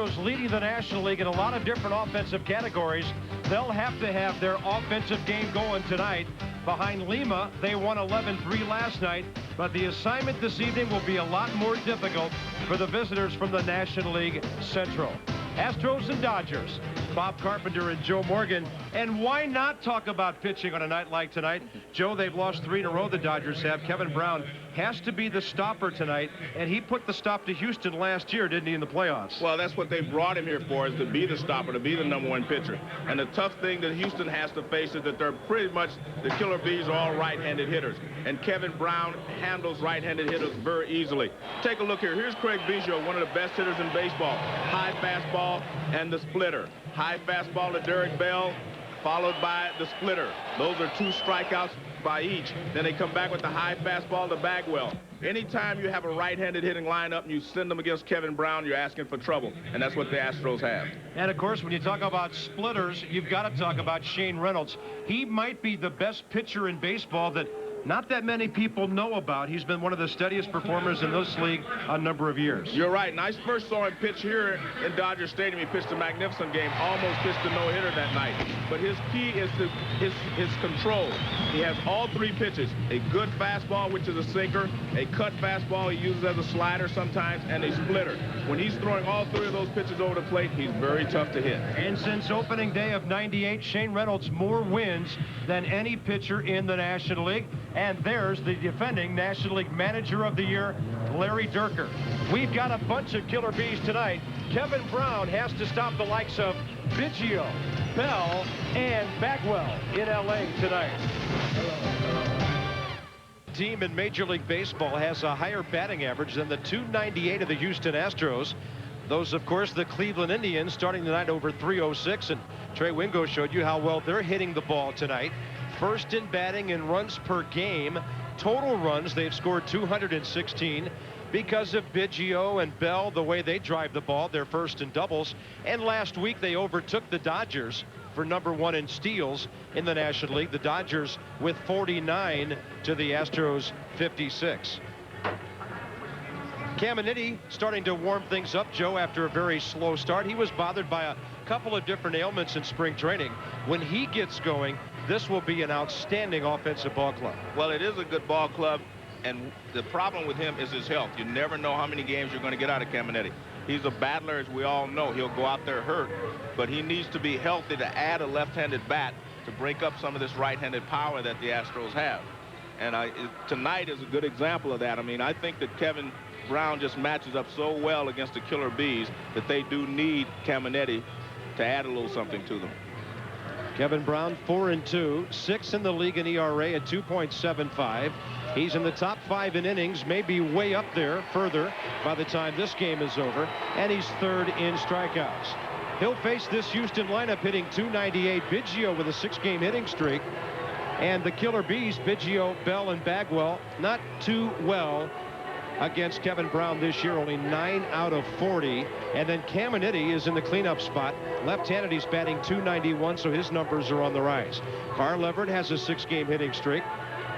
Astros leading the National League in a lot of different offensive categories. They'll have to have their offensive game going tonight. Behind Lima, they won 11-3 last night, but the assignment this evening will be a lot more difficult for the visitors from the National League Central. Astros and Dodgers. Bob Carpenter and Joe Morgan. And why not talk about pitching on a night like tonight? Joe, they've lost 3 in a row, the Dodgers have. Kevin Brown has to be the stopper tonight, and he put the stop to Houston last year, didn't he, in the playoffs? Well, that's what they brought him here for, is to be the stopper, to be the #1 pitcher. And the tough thing that Houston has to face is that they're pretty much, the Killer Bees are all right-handed hitters. And Kevin Brown handles right-handed hitters very easily. Take a look here. Here's Craig Biggio, one of the best hitters in baseball. High fastball and the splitter. High fastball to Derek Bell, followed by the splitter. Those are 2 strikeouts by each. Then they come back with the high fastball to Bagwell. Anytime you have a right-handed hitting lineup and you send them against Kevin Brown, you're asking for trouble. And that's what the Astros have. And, of course, when you talk about splitters, you've got to talk about Shane Reynolds. He might be the best pitcher in baseball that not that many people know about. He's been one of the steadiest performers in this league a number of years. You're right. And I first saw him pitch here in Dodger Stadium. He pitched a magnificent game, almost pitched a no-hitter that night. But his key is his control. He has all 3 pitches. A good fastball, which is a sinker, a cut fastball he uses as a slider sometimes, and a splitter. When he's throwing all 3 of those pitches over the plate, he's very tough to hit. And since opening day of '98, Shane Reynolds more wins than any pitcher in the National League. And there's the defending National League Manager of the Year, Larry Dierker. We've got a bunch of Killer Bees tonight. Kevin Brown has to stop the likes of Biggio, Bell, and Bagwell in L.A. tonight. Team in Major League Baseball has a higher batting average than the .298 of the Houston Astros. Those, of course, the Cleveland Indians starting tonight over .306, and Trey Wingo showed you how well they're hitting the ball tonight. First in batting in runs per game. Total runs, they've scored 216 because of Biggio and Bell, the way they drive the ball. They're first in doubles. And last week they overtook the Dodgers for #1 in steals in the National League. The Dodgers with 49 to the Astros 56. Caminiti starting to warm things up, Joe, after a very slow start. He was bothered by a couple of different ailments in spring training. When he gets going, this will be an outstanding offensive ball club. Well, it is a good ball club, and the problem with him is his health. You never know how many games you're going to get out of Caminiti. He's a battler, as we all know. He'll go out there hurt, but he needs to be healthy to add a left-handed bat to break up some of this right-handed power that the Astros have. And tonight is a good example of that. I mean, I think that Kevin Brown just matches up so well against the Killer Bees that they do need Caminiti to add a little something to them. Kevin Brown 4-2, 6 in the league in ERA at 2.75. He's in the top 5 in innings, maybe way up there further by the time this game is over, and he's 3rd in strikeouts. He'll face this Houston lineup hitting .298. Biggio with a 6-game hitting streak, and the Killer Bees, Biggio, Bell, and Bagwell, not too well against Kevin Brown this year, only 9 out of 40. And then Caminiti is in the cleanup spot. Left-handed, he's batting .291, so his numbers are on the rise. Carl Everett has a 6-game hitting streak.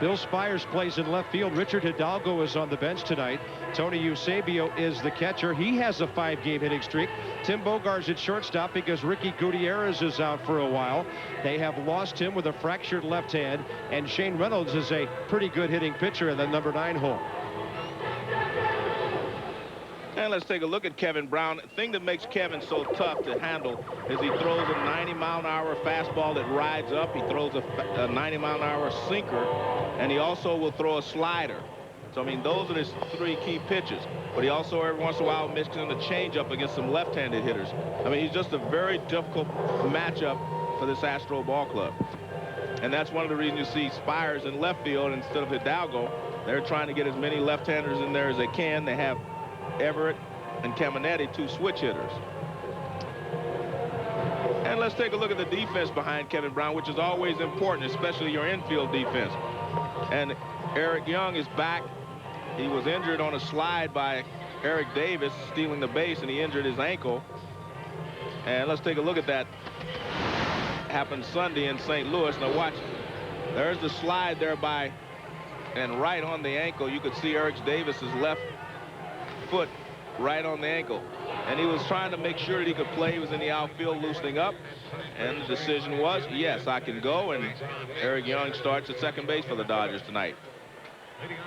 Bill Spires plays in left field. Richard Hidalgo is on the bench tonight. Tony Eusebio is the catcher. He has a 5-game hitting streak. Tim Bogar's at shortstop because Ricky Gutierrez is out for a while. They have lost him with a fractured left hand, and Shane Reynolds is a pretty good hitting pitcher in the #9 hole. And let's take a look at Kevin Brown. The thing that makes Kevin so tough to handle is he throws a 90-mile-an-hour fastball that rides up. He throws a 90-mile-an-hour sinker, and he also will throw a slider. So, I mean, those are his 3 key pitches. But he also, every once in a while, mixes in the changeup against some left-handed hitters. I mean, he's just a very difficult matchup for this Astro ball club. And that's one of the reasons you see Spires in left field instead of Hidalgo. They're trying to get as many left-handers in there as they can. They have Everett and Caminiti, 2 switch hitters. And let's take a look at the defense behind Kevin Brown, which is always important, especially your infield defense. And Eric Young is back. He was injured on a slide by Eric Davis stealing the base, and he injured his ankle. And let's take a look at that. Happened Sunday in St. Louis. Now watch. There's the slide there by, and right on the ankle, you could see Eric Davis's left foot right on the ankle. And he was trying to make sure that he could play. He was in the outfield loosening up. And the decision was, yes, I can go. And Eric Young starts at second base for the Dodgers tonight.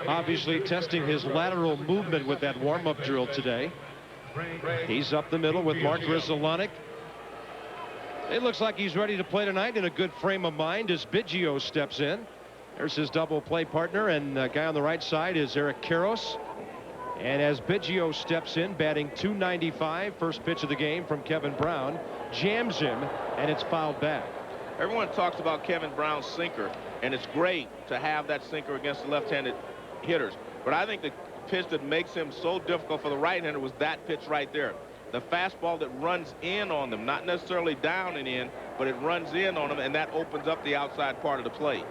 Obviously testing his lateral movement with that warm-up drill today. He's up the middle with Mark Grizzolonic. It looks like he's ready to play tonight in a good frame of mind as Biggio steps in. There's his double play partner, and the guy on the right side is Eric Karros. And as Biggio steps in, batting .295, first pitch of the game from Kevin Brown, jams him, and it's fouled back. Everyone talks about Kevin Brown's sinker, and it's great to have that sinker against the left-handed hitters. But I think the pitch that makes him so difficult for the right-hander was that pitch right there. The fastball that runs in on them, not necessarily down and in, but it runs in on them, and that opens up the outside part of the plate.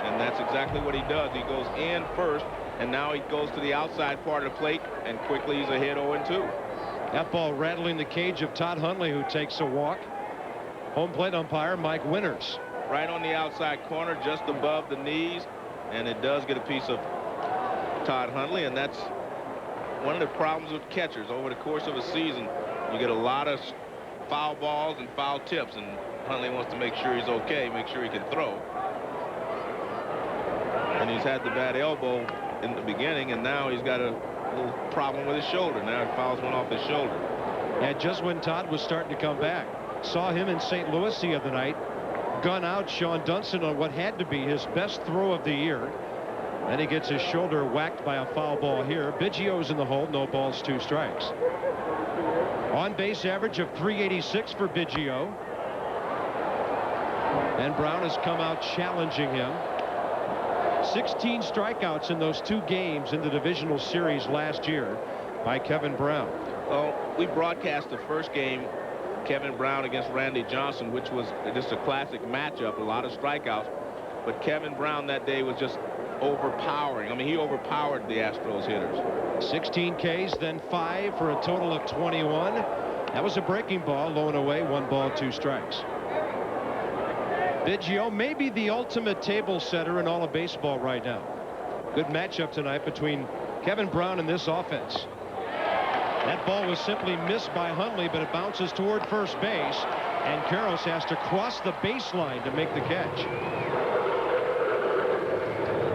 And that's exactly what he does. He goes in first, and now he goes to the outside part of the plate, and quickly he's ahead 0-2. That ball rattling the cage of Todd Hundley, who takes a walk. Home plate umpire Mike Winters. Right on the outside corner, just above the knees, and it does get a piece of Todd Hundley, and that's one of the problems with catchers over the course of a season. You get a lot of foul balls and foul tips, and Hundley wants to make sure he's okay, make sure he can throw. And he's had the bad elbow in the beginning, and now he's got a little problem with his shoulder. Now he fouls one off his shoulder. And just when Todd was starting to come back, saw him in St. Louis the other night, gun out Sean Dunson on what had to be his best throw of the year. Then he gets his shoulder whacked by a foul ball here. Biggio's in the hole, no balls, 2 strikes. On base average of .386 for Biggio. And Brown has come out challenging him. 16 strikeouts in those 2 games in the divisional series last year by Kevin Brown. Well, we broadcast the first game, Kevin Brown against Randy Johnson, which was just a classic matchup, a lot of strikeouts. But Kevin Brown that day was just overpowering. I mean, he overpowered the Astros hitters. 16 Ks, then 5 for a total of 21. That was a breaking ball, low and away, 1 ball, 2 strikes. Biggio may be the ultimate table setter in all of baseball right now. Good matchup tonight between Kevin Brown and this offense. That ball was simply missed by Hundley, but it bounces toward first base, and Karros has to cross the baseline to make the catch.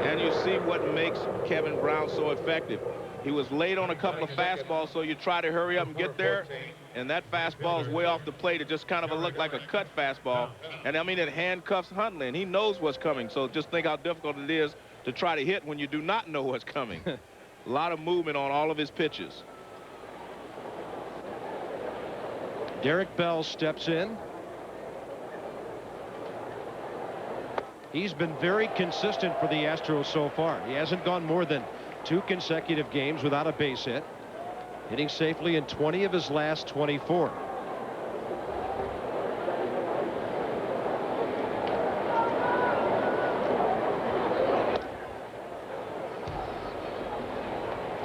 And you see what makes Kevin Brown so effective. He was late on a couple of fastballs, so you try to hurry up and get there, and that fastball is way off the plate. It just kind of looked like a cut fastball, and I mean, it handcuffs Hundley, and he knows what's coming. So just think how difficult it is to try to hit when you do not know what's coming. A lot of movement on all of his pitches. Derek Bell steps in. He's been very consistent for the Astros so far. He hasn't gone more than 2 consecutive games without a base hit, hitting safely in 20 of his last 24.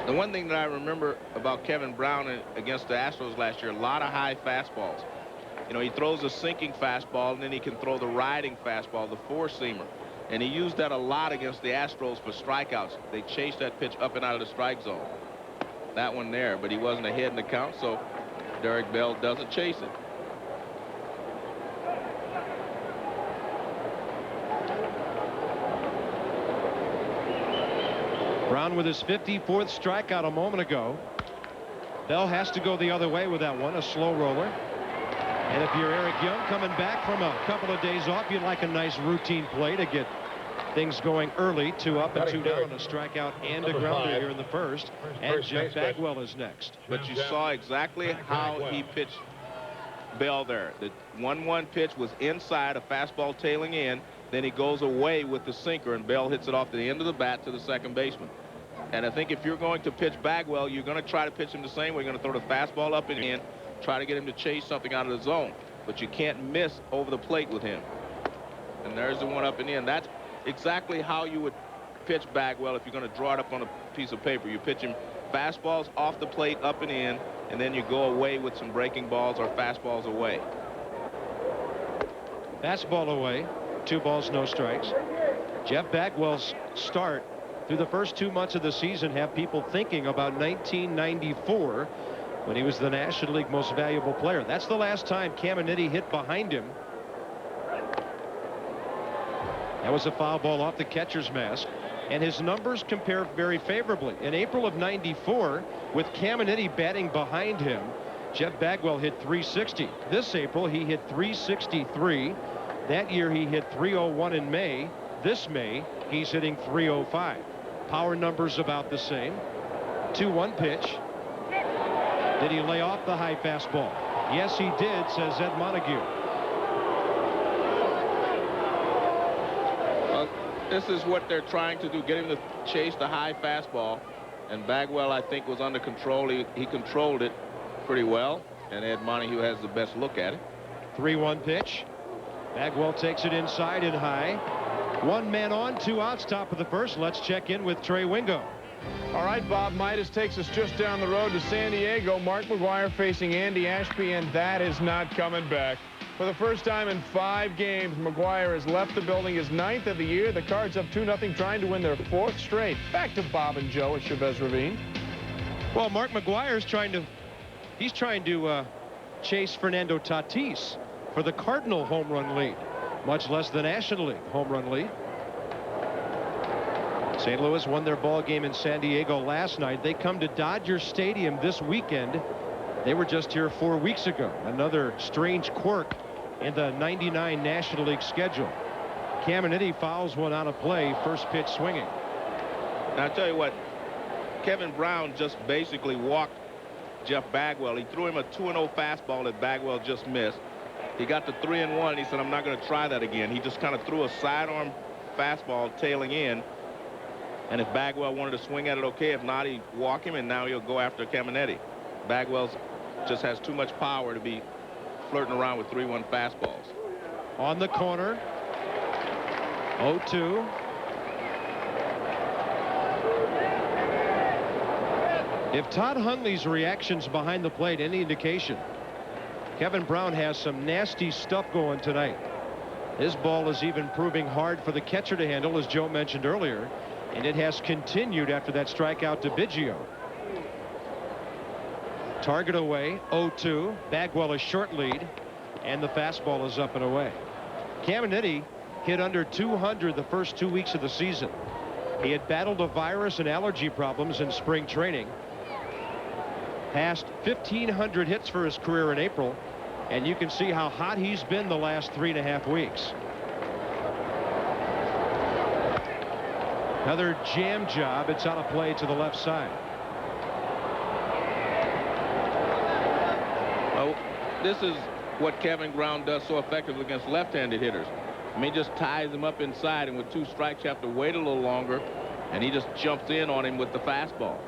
The one thing that I remember about Kevin Brown against the Astros last year, a lot of high fastballs. You know, he throws a sinking fastball, and then he can throw the riding fastball, the 4-seamer. And he used that a lot against the Astros for strikeouts. They chased that pitch up and out of the strike zone. That one there, but he wasn't ahead in the count, so Derek Bell doesn't chase it. Brown with his 54th strikeout a moment ago. Bell has to go the other way with that one, a slow roller. And if you're Eric Young coming back from a couple of days off, you'd like a nice routine play to get things going early. 2 up and 2 down, a strikeout and a grounder here in the first. And Jeff Bagwell is next. But you saw exactly how he pitched Bell there. The 1-1 pitch was inside, a fastball tailing in. Then he goes away with the sinker, and Bell hits it off the end of the bat to the second baseman. And I think if you're going to pitch Bagwell, you're going to try to pitch him the same way. You're going to throw the fastball up and in, try to get him to chase something out of the zone. But you can't miss over the plate with him. And there's the one up and in. That's exactly how you would pitch Bagwell if you're going to draw it up on a piece of paper. You pitch him fastballs off the plate, up and in, and then you go away with some breaking balls or fastballs away. Fastball away. 2 balls, no strikes. Jeff Bagwell's start through the first 2 months of the season have people thinking about 1994 when he was the National League Most Valuable Player. That's the last time Caminiti hit behind him. That was a foul ball off the catcher's mask, and his numbers compare very favorably. In April of '94, with Caminiti batting behind him, Jeff Bagwell hit .360. This April, he hit .363. That year, he hit .301 in May. This May, he's hitting .305. Power numbers about the same. 2-1 pitch. Did he lay off the high fastball? Yes, he did, says Ed Montague. This is what they're trying to do, get him to chase the high fastball. And Bagwell, I think, was under control. He controlled it pretty well, and Ed Montague has the best look at it. 3-1 pitch. Bagwell takes it inside and high. 1 man on, 2 outs, top of the first. Let's check in with Trey Wingo. All right, Bob Midas takes us just down the road to San Diego. Mark McGwire facing Andy Ashby, and that is not coming back. For the first time in 5 games, McGwire has left the building, his 9th of the year. The Cards up 2-0, trying to win their 4th straight. Back to Bob and Joe at Chavez Ravine. Well, Mark McGwire's trying to chase Fernando Tatis for the Cardinal home run lead, much less the National League home run lead. St. Louis won their ball game in San Diego last night. They come to Dodger Stadium this weekend. They were just here 4 weeks ago. Another strange quirk in the '99 National League schedule. Caminiti fouls one out of play, first pitch swinging. Now, I'll tell you what, Kevin Brown just basically walked Jeff Bagwell. He threw him a 2-0 fastball that Bagwell just missed. He got the 3-1. He said, I'm not going to try that again. He just kind of threw a sidearm fastball tailing in. And if Bagwell wanted to swing at it, okay. If not, he'd walk him, and now he'll go after Caminiti. Bagwell just has too much power to be flirting around with 3-1 fastballs. On the corner, 0-2. If Todd Hundley's reactions behind the plate any indication, Kevin Brown has some nasty stuff going tonight. His ball is even proving hard for the catcher to handle, as Joe mentioned earlier, and it has continued after that strikeout to Biggio. Target away, 0-2. Bagwell a short lead, and the fastball is up and away. Caminiti hit under 200 the first 2 weeks of the season. He had battled a virus and allergy problems in spring training. Passed 1,500 hits for his career in April, and you can see how hot he's been the last 3.5 weeks. Another jam job. It's on a play to the left side. This is what Kevin Brown does so effectively against left-handed hitters. I mean, he just ties him up inside, and with 2 strikes, you have to wait a little longer, and he just jumps in on him with the fastball.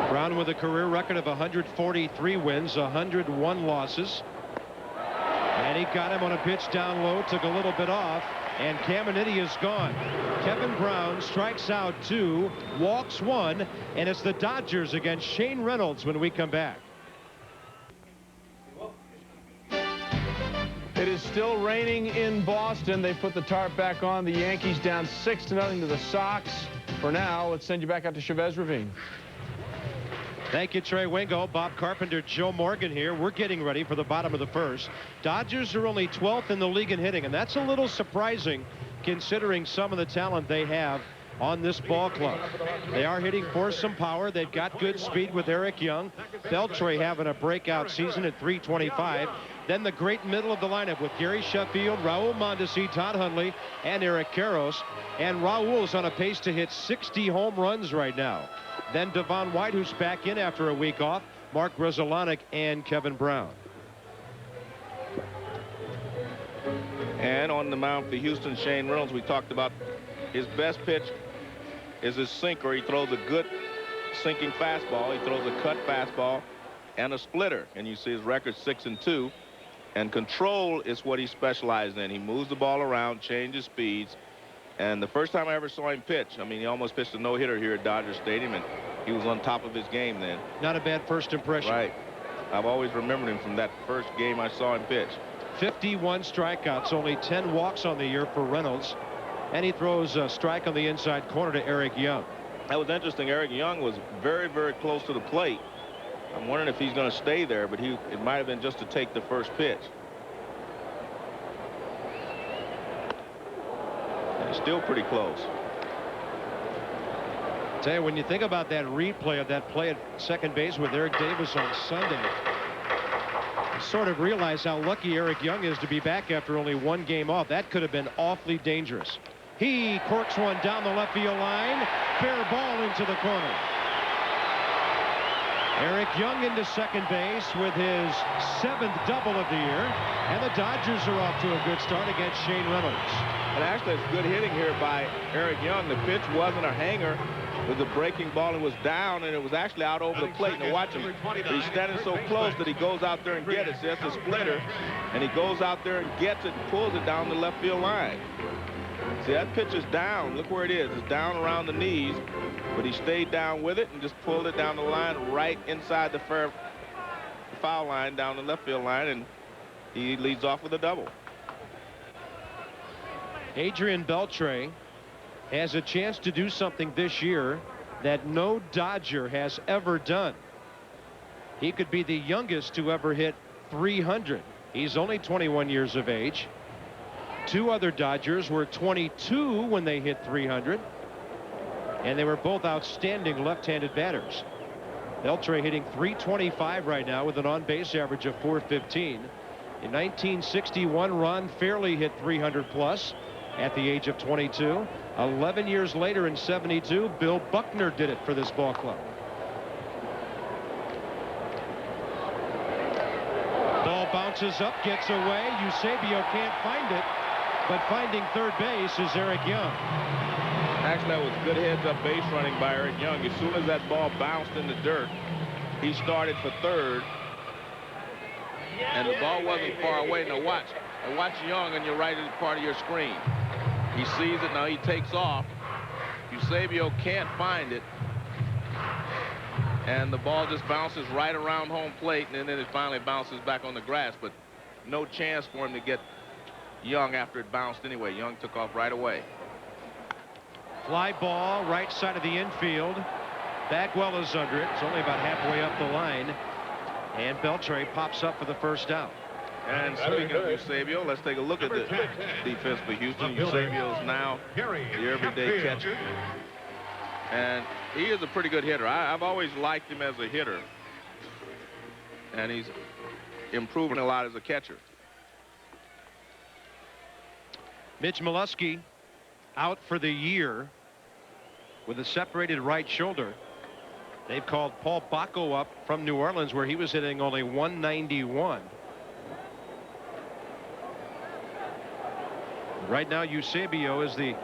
Brown with a career record of 143 wins, 101 losses. And he got him on a pitch down low, took a little bit off, and Caminiti is gone. Kevin Brown strikes out 2, walks 1, and it's the Dodgers against Shane Reynolds when we come back. It is still raining in Boston. They put the tarp back on. The Yankees down 6-0 to the Sox. For now, let's send you back out to Chavez Ravine. Thank you, Trey Wingo. Bob Carpenter, Joe Morgan here. We're getting ready for the bottom of the first. Dodgers are only 12th in the league in hitting, and that's a little surprising considering some of the talent they have on this ball club. They are hitting for some power. They've got good speed with Eric Young. Beltre having a breakout season at .325. Then the great middle of the lineup with Gary Sheffield, Raul Mondesi, Todd Hundley, and Eric Karros. And Raul's on a pace to hit 60 home runs right now. Then Devon White, who's back in after a week off, Mark Grudzielanek, and Kevin Brown. And on the mound for Houston, Shane Reynolds, we talked about his best pitch is his sinker. He throws a good sinking fastball. He throws a cut fastball and a splitter. And you see his record 6-2. And control is what he specialized in. He moves the ball around, changes speeds. And the first time I ever saw him pitch, I mean, he almost pitched a no-hitter here at Dodger Stadium, and he was on top of his game then. Not a bad first impression. Right. I've always remembered him from that first game I saw him pitch. 51 strikeouts, only 10 walks on the year for Reynolds. And he throws a strike on the inside corner to Eric Young. That was interesting. Eric Young was very, very close to the plate. I'm wondering if he's going to stay there, but it might have been just to take the first pitch. And he's still pretty close. Tell you, when you think about that replay of that play at second base with Eric Davis on Sunday, you sort of realize how lucky Eric Young is to be back after only one game off. That could have been awfully dangerous. He corks one down the left field line. Fair ball into the corner. Eric Young into second base with his 7th double of the year. And the Dodgers are off to a good start against Shane Reynolds. And actually, it's good hitting here by Eric Young. The pitch wasn't a hanger. It was a breaking ball. It was down, and it was actually out over the plate. Now watch him. He's standing so close that he goes out there and gets it. See, that's a splitter. And he goes out there and gets it and pulls it down the left field line. See, that pitch is down. Look where it is. It's down around the knees. But he stayed down with it and just pulled it down the line right inside the foul line down the left field line. And he leads off with a double. Adrian Beltre has a chance to do something this year that no Dodger has ever done. He could be the youngest to ever hit 300. He's only 21 years of age. 2 other Dodgers were 22 when they hit 300. And they were both outstanding left-handed batters. Beltre hitting .325 right now with an on-base average of .415. In 1961, Ron Fairley hit 300 plus at the age of 22. 11 years later in '72, Bill Buckner did it for this ball club. Ball bounces up, gets away. Eusebio can't find it, but finding third base is Eric Young. Actually, that was good heads-up base running by Eric Young. As soon as that ball bounced in the dirt, he started for third, and the ball wasn't far away. Now watch Young on your right part of your screen. He sees it. Now he takes off. Eusebio can't find it, and the ball just bounces right around home plate, and then it finally bounces back on the grass. But no chance for him to get Young after it bounced anyway. Young took off right away. Fly ball right side of the infield. Bagwell is under it. It's only about halfway up the line, and Beltre pops up for the first out. And speaking of Eusebio, let's take a look at the defense for Houston. Eusebio is now the everyday catcher, and he is a pretty good hitter. I've always liked him as a hitter, and he's improving a lot as a catcher. Mitch Molesky out for the year with a separated right shoulder. They've called Paul Bacco up from New Orleans, where he was hitting only .191. Right now, Eusebio is the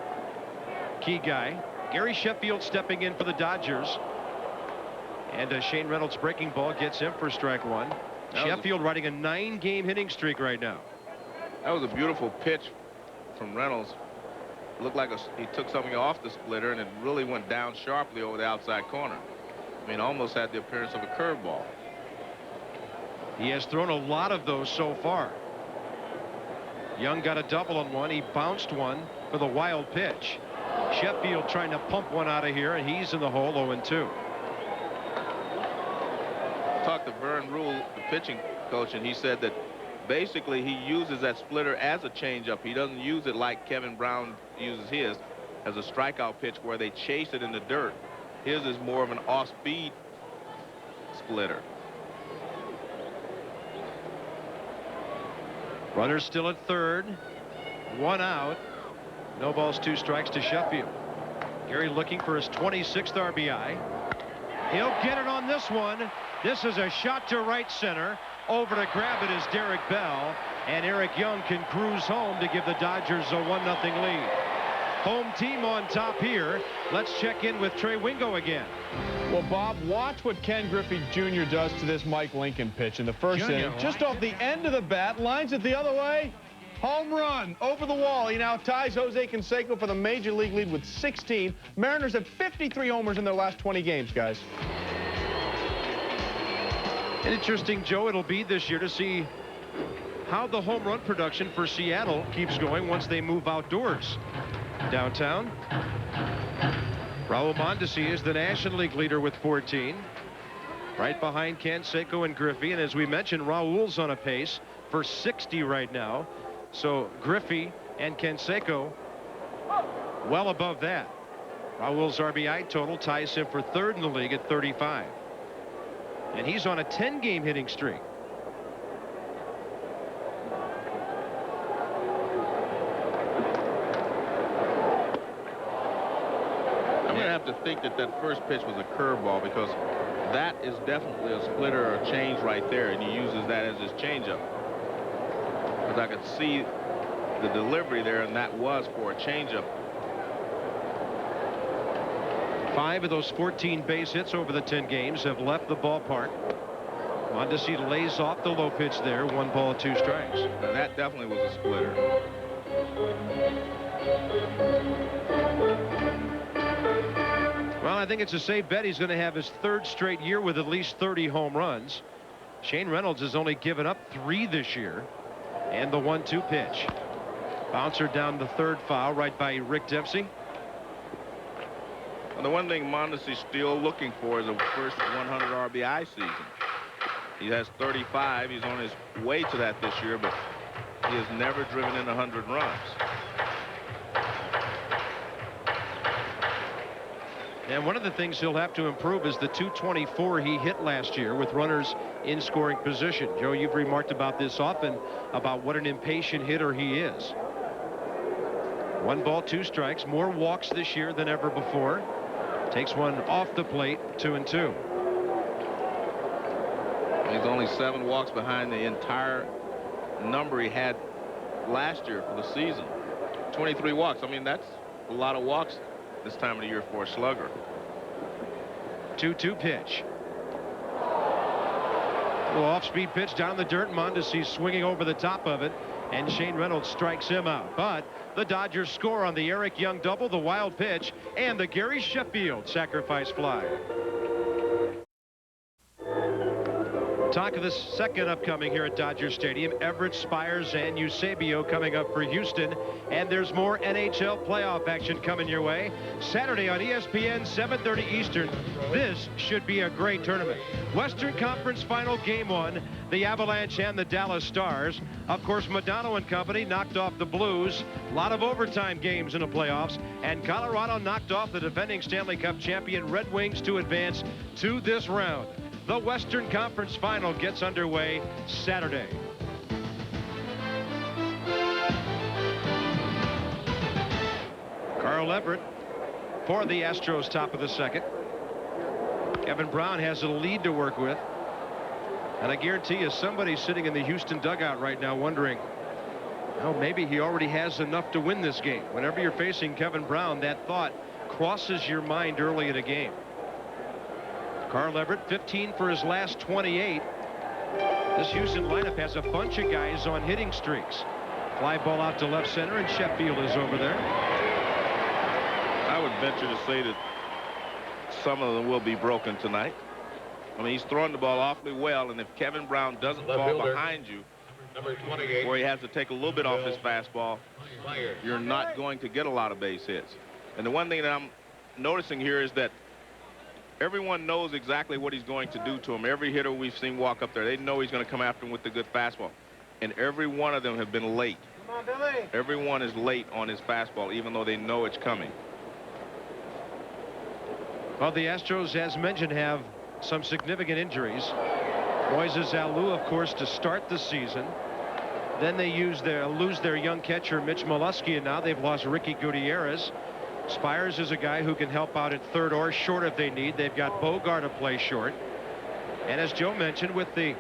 key guy. Gary Sheffield stepping in for the Dodgers. And Shane Reynolds' breaking ball gets him for strike one. Sheffield riding a 9-game hitting streak right now. That was a beautiful pitch from Reynolds. Looked like he took something off the splitter, and it really went down sharply over the outside corner. I mean, almost had the appearance of a curveball. He has thrown a lot of those so far. Young got a double on one. He bounced one for the wild pitch. Sheffield trying to pump one out of here, and he's in the hole 0-2. Talked to Vern Rule, the pitching coach, and he said that basically he uses that splitter as a changeup. He doesn't use it like Kevin Brown uses his as a strikeout pitch where they chase it in the dirt. His is more of an off-speed splitter. Runners still at third. 1 out. No balls, 2 strikes to Sheffield. Gary looking for his 26th RBI. He'll get it on this one. This is a shot to right center. Over to grab it is Derek Bell, and Eric Young can cruise home to give the Dodgers a 1-0 lead. Home team on top here. Let's check in with Trey Wingo again. Well, Bob, watch what Ken Griffey Jr. does to this Mike Lincoln pitch in the first inning. Just off the end of the bat, lines it the other way. Home run over the wall. He now ties Jose Canseco for the major league lead with 16. Mariners have 53 homers in their last 20 games, guys. An interesting, Joe, it'll be this year to see how the home run production for Seattle keeps going once they move outdoors. Downtown, Raul Mondesi is the National League leader with 14. Right behind Canseco and Griffey. And as we mentioned, Raul's on a pace for 60 right now. So Griffey and Canseco well above that. Raul's RBI total ties him for third in the league at 35. And he's on a 10-game hitting streak. I'm going to have to think that that first pitch was a curveball, because that is definitely a splitter or a change right there, and he uses that as his changeup. Because I could see the delivery there, and that was for a changeup. 5 of those 14 base hits over the 10 games have left the ballpark. Mondesi lays off the low pitch there. 1 ball, 2 strikes. Now that definitely was a splitter. Well, I think it's a safe bet he's going to have his 3rd straight year with at least 30 home runs. Shane Reynolds has only given up 3 this year. And the 1-2 pitch. Bouncer down the 3rd foul right by Rick Dempsey. And the one thing Mondesi's still looking for is a first 100 RBI season. He has 35. He's on his way to that this year, but he has never driven in 100 runs. And one of the things he'll have to improve is the 224 he hit last year with runners in scoring position. Joe, you've remarked about this often, about what an impatient hitter he is. 1 ball, 2 strikes. More walks this year than ever before. Takes one off the plate. 2-2. He's only 7 walks behind the entire number he had last year for the season. 23 walks. I mean, that's a lot of walks this time of the year for a slugger. 2-2 pitch. A little off-speed pitch down the dirt. Mondesi swinging over the top of it, and Shane Reynolds strikes him out. But the Dodgers score on the Eric Young double, the wild pitch, and the Gary Sheffield sacrifice fly. Talk of the second upcoming here at Dodger Stadium. Everett, Spires, and Eusebio coming up for Houston. And there's more NHL playoff action coming your way. Saturday on ESPN, 7:30 Eastern. This should be a great tournament. Western Conference Final Game 1, the Avalanche and the Dallas Stars. Of course, Modano and company knocked off the Blues. A lot of overtime games in the playoffs. And Colorado knocked off the defending Stanley Cup champion Red Wings to advance to this round. The Western Conference Final gets underway Saturday. Carl Everett for the Astros, top of the 2nd. Kevin Brown has a lead to work with. And I guarantee you somebody's sitting in the Houston dugout right now wondering, oh, maybe he already has enough to win this game. Whenever you're facing Kevin Brown, that thought crosses your mind early in a game. Carl Everett, 15 for his last 28. This Houston lineup has a bunch of guys on hitting streaks. Fly ball out to left center, and Sheffield is over there. I would venture to say that some of them will be broken tonight. I mean, he's throwing the ball awfully well, and if Kevin Brown doesn't fall behind you, where he has to take a little bit off his fastball, you're not going to get a lot of base hits. And the one thing that I'm noticing here is that everyone knows exactly what he's going to do to him. Every hitter we've seen walk up there, they know he's going to come after him with the good fastball. And every one of them have been late. Come on, Billy. Everyone is late on his fastball, even though they know it's coming. Well, the Astros, as mentioned, have some significant injuries. Moises Alou, of course, to start the season. Then they lose their young catcher, Mitch Molesky, and now they've lost Ricky Gutierrez. Spires is a guy who can help out at third or short if they need. They've got Bogart to play short. And as Joe mentioned, with the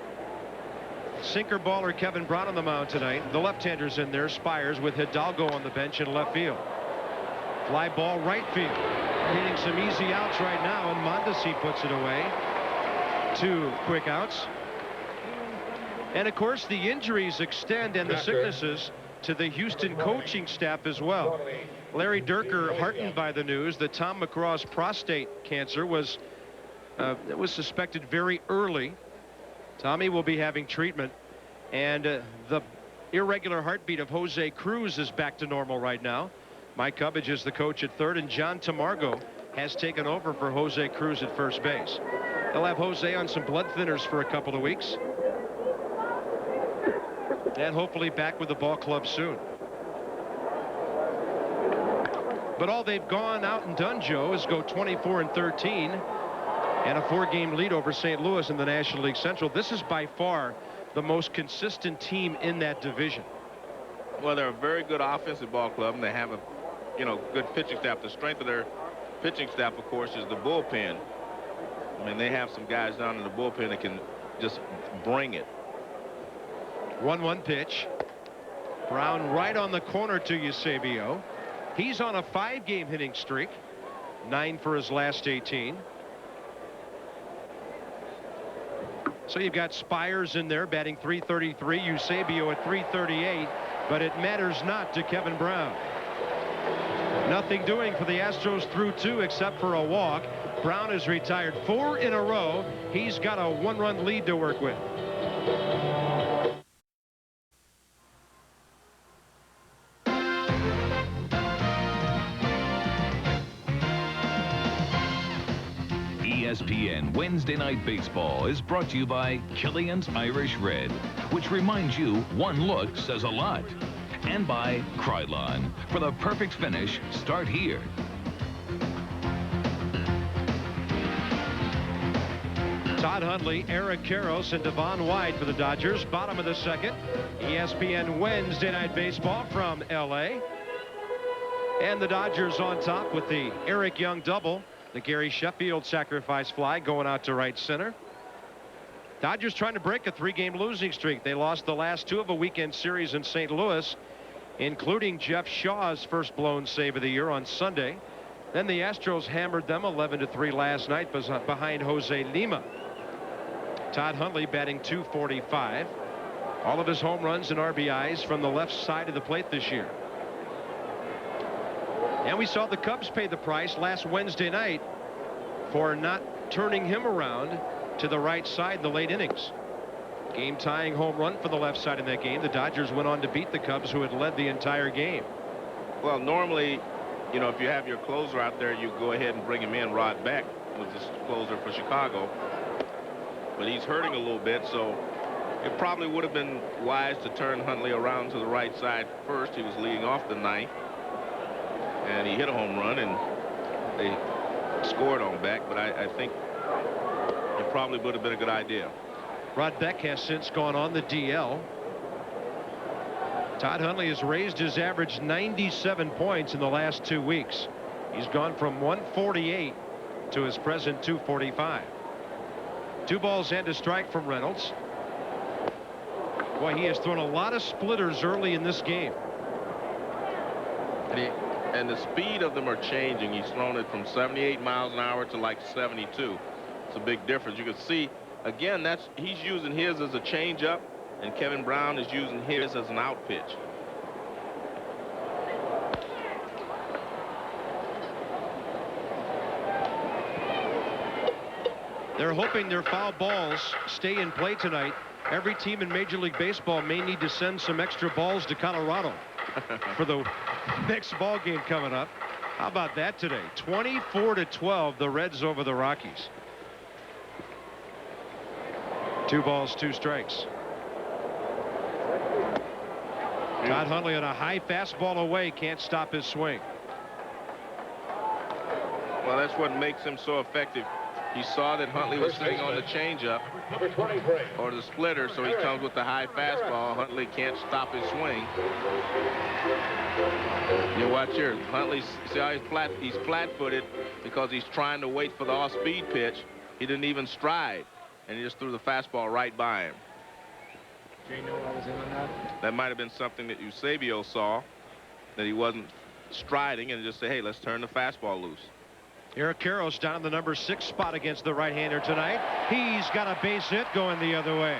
sinker baller Kevin Brown on the mound tonight, the left-handers in there, Spires with Hidalgo on the bench in left field. Fly ball right field. Hitting some easy outs right now, and Mondesi puts it away. 2 quick outs. And of course, the injuries extend and the sicknesses to the Houston coaching staff as well. Larry Dierker heartened by the news that Tom McGraw's prostate cancer was suspected very early. Tommy will be having treatment, and the irregular heartbeat of Jose Cruz is back to normal right now. Mike Cubbage is the coach at third, and John Tamargo has taken over for Jose Cruz at first base. They'll have Jose on some blood thinners for a couple of weeks, and hopefully back with the ball club soon. But all they've gone out and done, Joe, is go 24-13 and a 4-game lead over St. Louis in the National League Central. This is by far the most consistent team in that division. Well, they're a very good offensive ball club, and they have a good pitching staff. The strength of their pitching staff, of course, is the bullpen. I mean, they have some guys down in the bullpen that can just bring it. 1-1 pitch. Brown right on the corner to Eusebio. He's on a 5-game hitting streak, 9 for his last 18. So you've got Spires in there batting .333, Eusebio at .338, but it matters not to Kevin Brown. Nothing doing for the Astros through 2 except for a walk. Brown has retired 4 in a row. He's got a 1-run lead to work with. ESPN Wednesday Night Baseball is brought to you by Killian's Irish Red, which reminds you one look says a lot. And by Krylon. For the perfect finish, start here. Todd Hundley, Eric Karros, and Devon White for the Dodgers. Bottom of the second. ESPN Wednesday Night Baseball from L.A. And the Dodgers on top with the Eric Young double. The Gary Sheffield sacrifice fly going out to right center. Dodgers trying to break a 3-game losing streak. They lost the last 2 of a weekend series in St. Louis, including Jeff Shaw's first blown save of the year on Sunday. Then the Astros hammered them 11-3 last night behind Jose Lima. Todd Hundley batting .245. All of his home runs and RBIs from the left side of the plate this year. And we saw the Cubs pay the price last Wednesday night for not turning him around to the right side in the late innings. Game-tying home run for the left side in that game. The Dodgers went on to beat the Cubs, who had led the entire game. Well, normally, if you have your closer out there, you go ahead and bring him in. Rod Beck was the closer for Chicago. But he's hurting a little bit, so it probably would have been wise to turn Hundley around to the right side first. He was leading off the ninth, and he hit a home run, and they scored on Beck. But I think it probably would have been a good idea. Rod Beck has since gone on the DL. Todd Hundley has raised his average 97 points in the last 2 weeks. He's gone from 148 to his present 245. 2 balls and a strike from Reynolds. Boy, he has thrown a lot of splitters early in this game. And the speed of them are changing. He's thrown it from 78 miles an hour to like 72. It's a big difference. You can see, again, he's using his as a changeup, and Kevin Brown is using his as an out pitch. They're hoping their foul balls stay in play tonight. Every team in Major League Baseball may need to send some extra balls to Colorado for the next ball game coming up. How about that today? 24-12, the Reds over the Rockies. 2 balls, 2 strikes. Todd Hundley on a high fastball away, can't stop his swing. Well, that's what makes him so effective. He saw that Hundley was sitting on the changeup or the splitter, so he comes with the high fastball. Hundley can't stop his swing. You watch here. Hundley, see how he's flat-footed because he's trying to wait for the off-speed pitch. He didn't even stride, and he just threw the fastball right by him. That might have been something that Eusebio saw, that he wasn't striding, and just say, hey, let's turn the fastball loose. Eric Karros down in the number 6 spot against the right-hander tonight. He's got a base hit going the other way.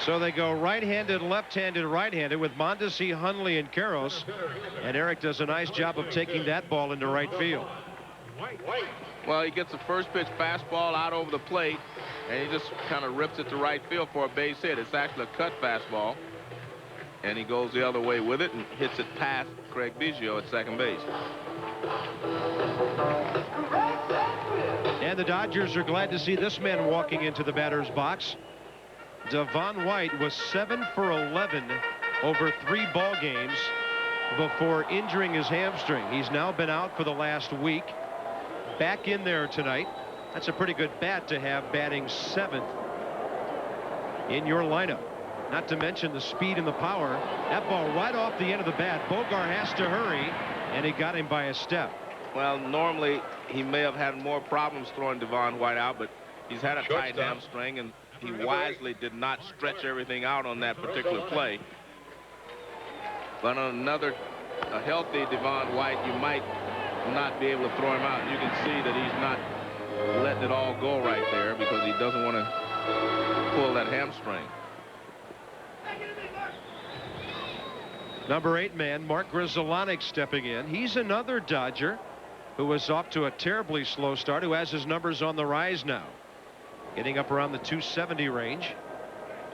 So they go right-handed, left-handed, right-handed with Mondesi, Hundley, and Karros. And Eric does a nice job of taking that ball into right field. Well, he gets the first pitch fastball out over the plate, and he just kind of rips it to right field for a base hit. It's actually a cut fastball, and he goes the other way with it and hits it past Craig Biggio at second base. And the Dodgers are glad to see this man walking into the batter's box. Devon White was 7 for 11 over 3 ball games before injuring his hamstring. He's now been out for the last week. Back in there tonight. That's a pretty good bat to have, batting 7th in your lineup. Not to mention the speed and the power. That ball right off the end of the bat. Bogart has to hurry, and he got him by a step. Well, normally he may have had more problems throwing Devon White out, but he's had a tight hamstring, and he wisely did not stretch everything out on that particular play. But on a healthy Devon White, you might not be able to throw him out. You can see that he's not letting it all go right there because he doesn't want to pull that hamstring. Number 8 man, Mark Grudzielanek, stepping in. He's another Dodger who was off to a terribly slow start, who has his numbers on the rise now, getting up around the 270 range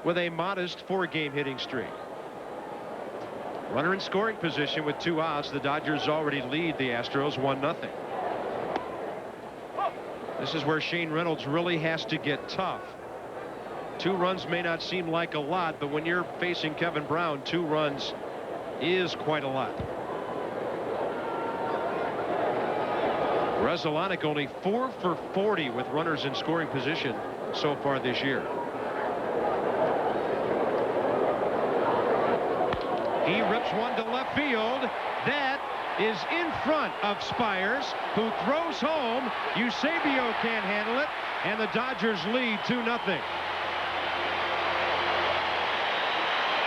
with a modest 4-game hitting streak. Runner in scoring position with 2 outs. The Dodgers already lead the Astros 1-0. This is where Shane Reynolds really has to get tough. 2 runs may not seem like a lot, but when you're facing Kevin Brown, 2 runs is quite a lot. Grudzielanek only 4 for 40 with runners in scoring position so far this year. He rips one to left field. That is in front of Spires, who throws home. Eusebio can't handle it, and the Dodgers lead 2-0.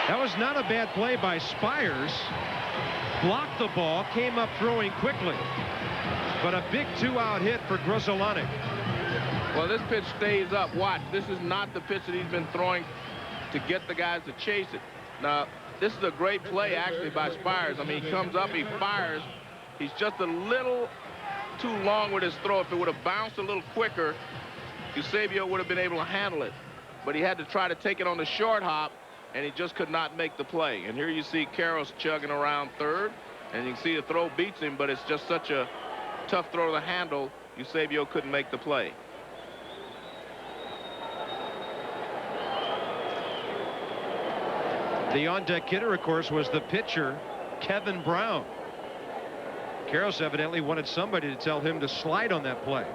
That was not a bad play by Spires. Blocked the ball, came up throwing quickly. But a big 2-out hit for Grudzielanek. Well, this pitch stays up. Watch, this is not the pitch that he's been throwing to get the guys to chase it. Now, this is a great play, actually, by Spires. I mean, he comes up, he fires. He's just a little too long with his throw. If it would have bounced a little quicker, Eusebio would have been able to handle it. But he had to try to take it on the short hop, and he just could not make the play. And here you see Karros chugging around third, and you can see the throw beats him, but it's just such a tough throw to handle. Eusebio couldn't make the play. The on-deck hitter, of course, was the pitcher, Kevin Brown. Karros evidently wanted somebody to tell him to slide on that play.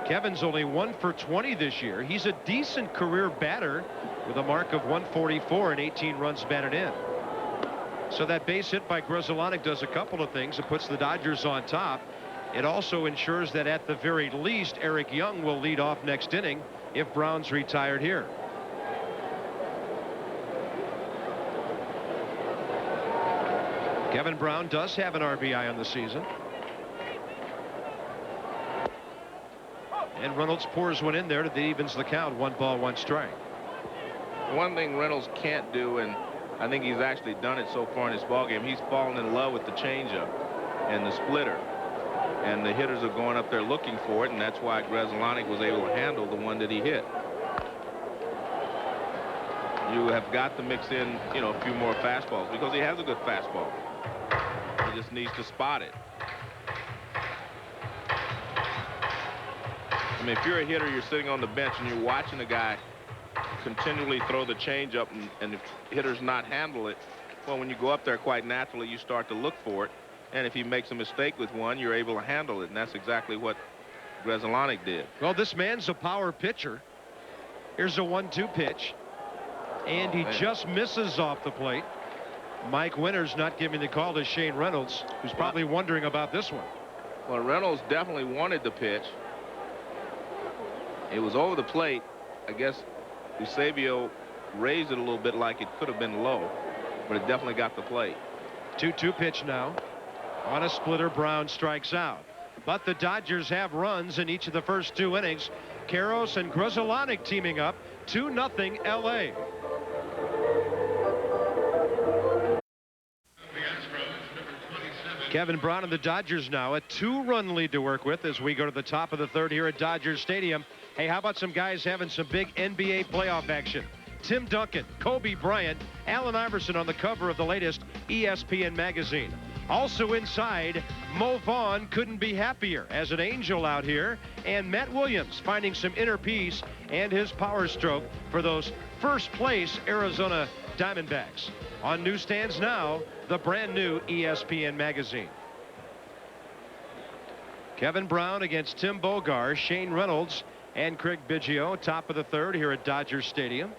Kevin's only 1 for 20 this year. He's a decent career batter with a mark of 144 and 18 runs batted in. So that base hit by Grudzielanek does a couple of things. It puts the Dodgers on top. It also ensures that at the very least Eric Young will lead off next inning if Brown's retired here. Kevin Brown does have an RBI on the season. And Reynolds pours one in there that evens the count. 1 ball, 1 strike. One thing Reynolds can't do, and I think he's actually done it so far in this ballgame, he's fallen in love with the changeup and the splitter. And the hitters are going up there looking for it, and that's why Grudzielanek was able to handle the one that he hit. You have got to mix in, a few more fastballs because he has a good fastball. He just needs to spot it. I mean, if you're a hitter, you're sitting on the bench and you're watching a guy continually throw the changeup, and if hitters not handle it, well, when you go up there, quite naturally, you start to look for it. And if he makes a mistake with one, you're able to handle it, and that's exactly what Grudzielanek did. Well, this man's a power pitcher. Here's a 1-2 pitch, and he just misses off the plate. Mike Winters not giving the call to Shane Reynolds, who's probably wondering about this one. Well, Reynolds definitely wanted the pitch. It was over the plate. I guess Eusebio raised it a little bit like it could have been low, but it definitely got the plate. 2-2 pitch now. On a splitter, Brown strikes out. But the Dodgers have runs in each of the first 2 innings. Karros and Grudzielanek teaming up. 2-0 L.A. The Astros, number 27, Kevin Brown and the Dodgers now a 2-run lead to work with as we go to the top of the third here at Dodger Stadium. Hey, how about some guys having some big NBA playoff action? Tim Duncan, Kobe Bryant, Allen Iverson on the cover of the latest ESPN magazine. Also inside, Mo Vaughn couldn't be happier as an angel out here, and Matt Williams finding some inner peace and his power stroke for those first place Arizona Diamondbacks. On newsstands now, the brand new ESPN magazine. Kevin Brown against Tim Bogar, Shane Reynolds, and Craig Biggio, top of the third here at Dodger Stadium.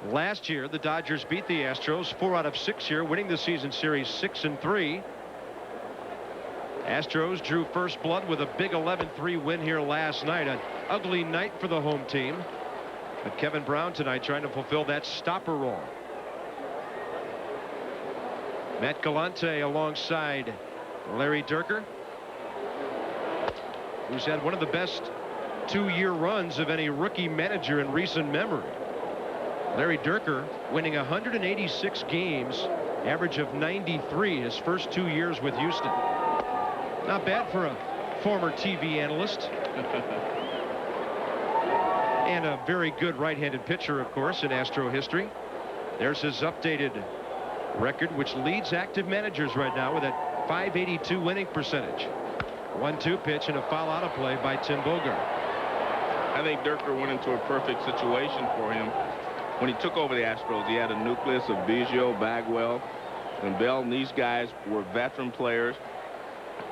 Last year, the Dodgers beat the Astros 4 out of 6 here, winning the season series 6-3. Astros drew first blood with a big 11-3 win here last night. An ugly night for the home team. But Kevin Brown tonight trying to fulfill that stopper role. Matt Galante alongside Larry Dierker, who's had one of the best 2-year runs of any rookie manager in recent memory. Larry Dierker winning 186 games, average of 93 his first 2 years with Houston. Not bad for a former TV analyst. And a very good right-handed pitcher, of course, in Astro history. There's his updated record, which leads active managers right now with that .582 winning percentage. 1-2 pitch and a foul out of play by Tim Bogar. I think Dierker went into a perfect situation for him. When he took over the Astros, he had a nucleus of Biggio, Bagwell, and Bell, and these guys were veteran players.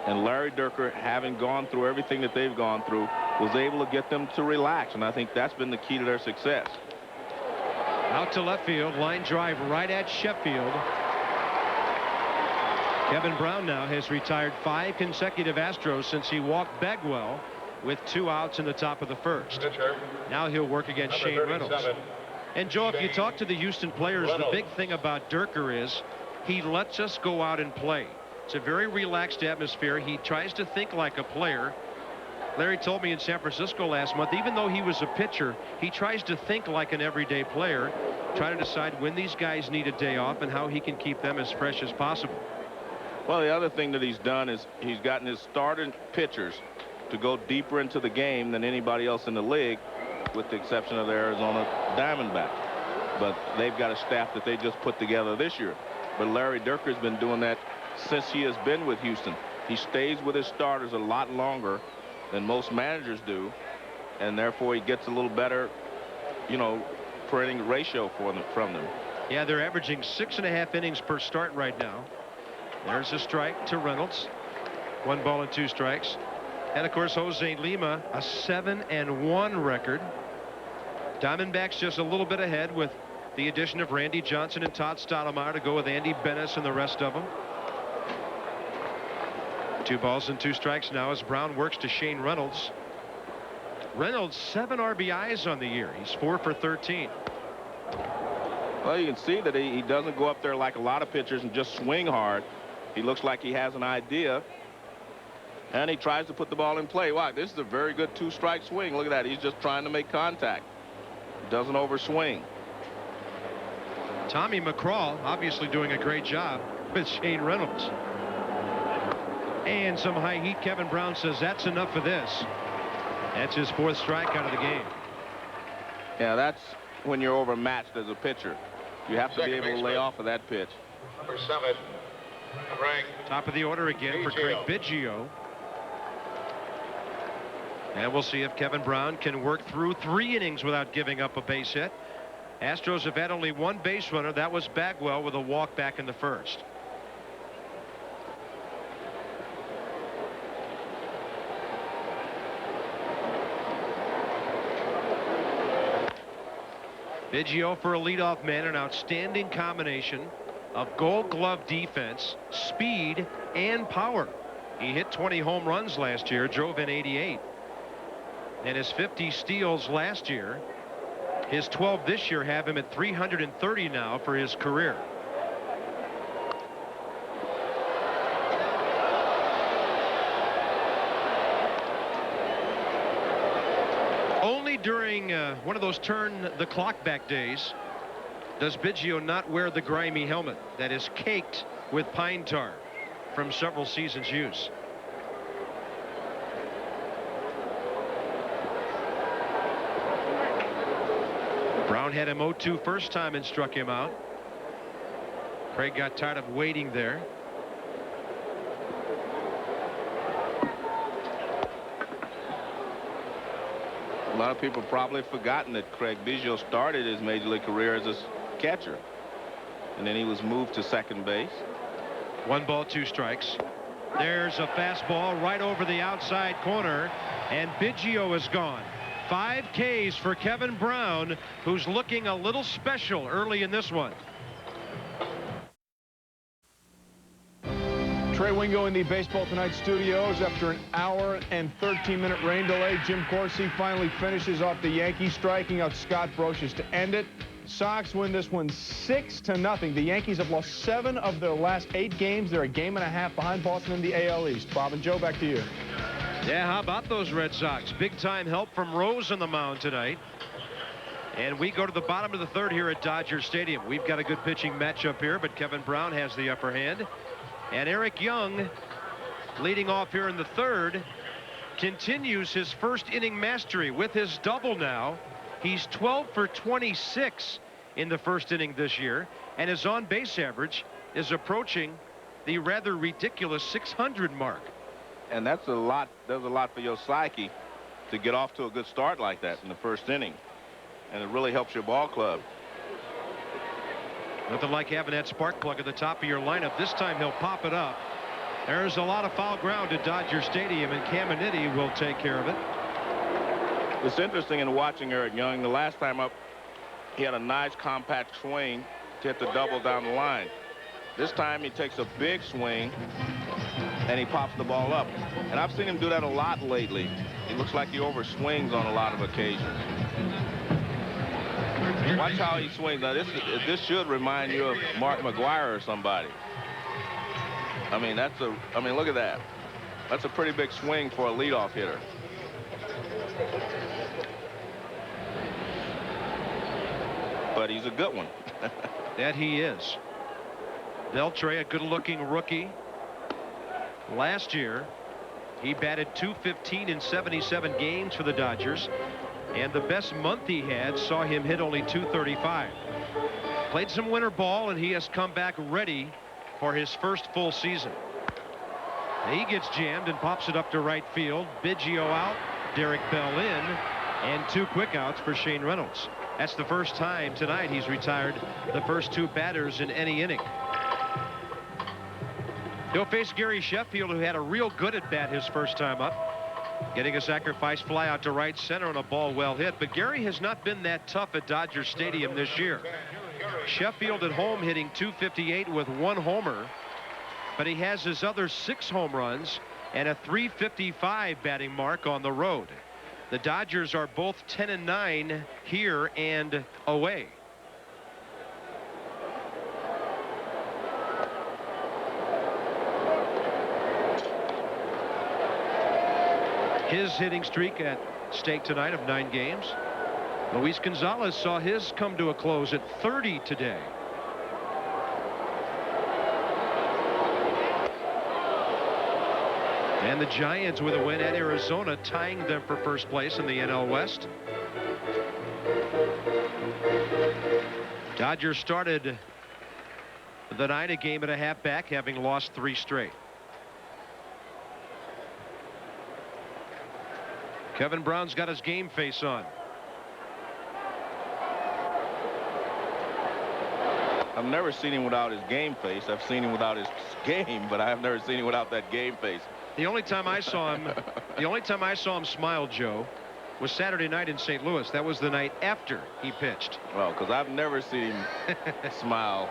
And Larry Dierker, having gone through everything that they've gone through, was able to get them to relax, and I think that's been the key to their success. Out to left field, line drive right at Sheffield. Kevin Brown now has retired 5 consecutive Astros since he walked Bagwell with 2 outs in the top of the first. Now he'll work against Shane Reynolds. And Joe, if you talk to the Houston players, the big thing about Dierker is he lets us go out and play. It's a very relaxed atmosphere. He tries to think like a player. Larry told me in San Francisco last month, even though he was a pitcher, he tries to think like an everyday player, try to decide when these guys need a day off and how he can keep them as fresh as possible. Well, the other thing that he's done is he's gotten his starting pitchers to go deeper into the game than anybody else in the league, with the exception of the Arizona Diamondbacks. But they've got a staff that they just put together this year. But Larry Dierker has been doing that since he has been with Houston. He stays with his starters a lot longer than most managers do, and therefore he gets a little better, per inning ratio from them. Yeah, they're averaging 6.5 innings per start right now. There's a strike to Reynolds. 1 ball and 2 strikes. And of course, Jose Lima, a 7-1 record. Diamondbacks just a little bit ahead with the addition of Randy Johnson and Todd Stottlemyre to go with Andy Bennis and the rest of them. 2 balls and 2 strikes now as Brown works to Shane Reynolds. Reynolds 7 RBIs on the year. He's 4 for 13. Well, you can see that he doesn't go up there like a lot of pitchers and just swing hard. He looks like he has an idea, and he tries to put the ball in play. Wow, this is a very good 2-strike swing. Look at that. He's just trying to make contact. Doesn't overswing. Tommy McCraw obviously doing a great job with Shane Reynolds. And some high heat. Kevin Brown says that's enough for this. That's his 4th strikeout of the game. Yeah, that's when you're overmatched as a pitcher. You have to be able to lay off of that pitch. Number 7, Craig. Top of the order again for Craig Biggio. And we'll see if Kevin Brown can work through 3 innings without giving up a base hit. Astros have had only 1 base runner. That was Bagwell with a walk back in the first. Biggio for a leadoff man, an outstanding combination of Gold Glove defense, speed, and power. He hit 20 home runs last year, drove in 88. And his 50 steals last year, his 12 this year have him at 330 now for his career. Only during one of those turn the clock back days does Biggio not wear the grimy helmet that is caked with pine tar from several seasons' use. Brown had him 0-2 first time and struck him out. Craig got tired of waiting there. A lot of people probably have forgotten that Craig Biggio started his major league career as a catcher, and then he was moved to second base. 1 ball, 2 strikes. There's a fastball right over the outside corner, and Biggio is gone. 5 Ks for Kevin Brown, who's looking a little special early in this one. Trey Wingo in the Baseball Tonight studios. After an hour and 13-minute rain delay, Jim Corsi finally finishes off the Yankees, striking out Scott Brocious to end it. Sox win this one 6-0. The Yankees have lost 7 of their last 8 games. They're a game and a half behind Boston in the AL East. Bob and Joe, back to you. Yeah, how about those Red Sox? Big-time help from Rose on the mound tonight. And we go to the bottom of the 3rd here at Dodger Stadium. We've got a good pitching matchup here, but Kevin Brown has the upper hand. And Eric Young, leading off here in the 3rd, continues his first inning mastery with his double now. He's 12 for 26 in the first inning this year, and his on-base average is approaching the rather ridiculous 600 mark. And that's a lot. Does a lot for your psyche to get off to a good start like that in the first inning, and it really helps your ball club. Nothing like having that spark plug at the top of your lineup. This time he'll pop it up. There's a lot of foul ground at Dodger Stadium, and Caminiti will take care of it. It's interesting in watching Eric Young. The last time up, he had a nice compact swing to hit the double down the line. This time he takes a big swing and he pops the ball up. And I've seen him do that a lot lately. He looks like he overswings on a lot of occasions. Watch how he swings. Now this should remind you of Mark McGwire or somebody. I mean, look at that. That's a pretty big swing for a leadoff hitter. But he's a good one. That he is. Beltre, a good-looking rookie. Last year, he batted .215 in 77 games for the Dodgers, and the best month he had saw him hit only .235. Played some winter ball, and he has come back ready for his first full season. He gets jammed and pops it up to right field. Biggio out, Derek Bell in, and 2 quick outs for Shane Reynolds. That's the first time tonight he's retired the first 2 batters in any inning. He'll face Gary Sheffield, who had a real good at bat his first time up, getting a sacrifice fly out to right center on a ball well hit. But Gary has not been that tough at Dodger Stadium this year. Sheffield at home hitting .258 with 1 homer, but he has his other 6 home runs and a .355 batting mark on the road. The Dodgers are both 10-9 here and away. His hitting streak at stake tonight of 9 games. Luis Gonzalez saw his come to a close at 30 today. And the Giants with a win at Arizona, tying them for first place in the NL West. Dodgers started the night a game and a half back, having lost 3 straight. Kevin Brown's got his game face on. I've never seen him without his game face. I've seen him without his game, but I have never seen him without that game face. The only time I saw him, smile, Joe, was Saturday night in St. Louis. That was the night after he pitched. Well, because I've never seen him smile.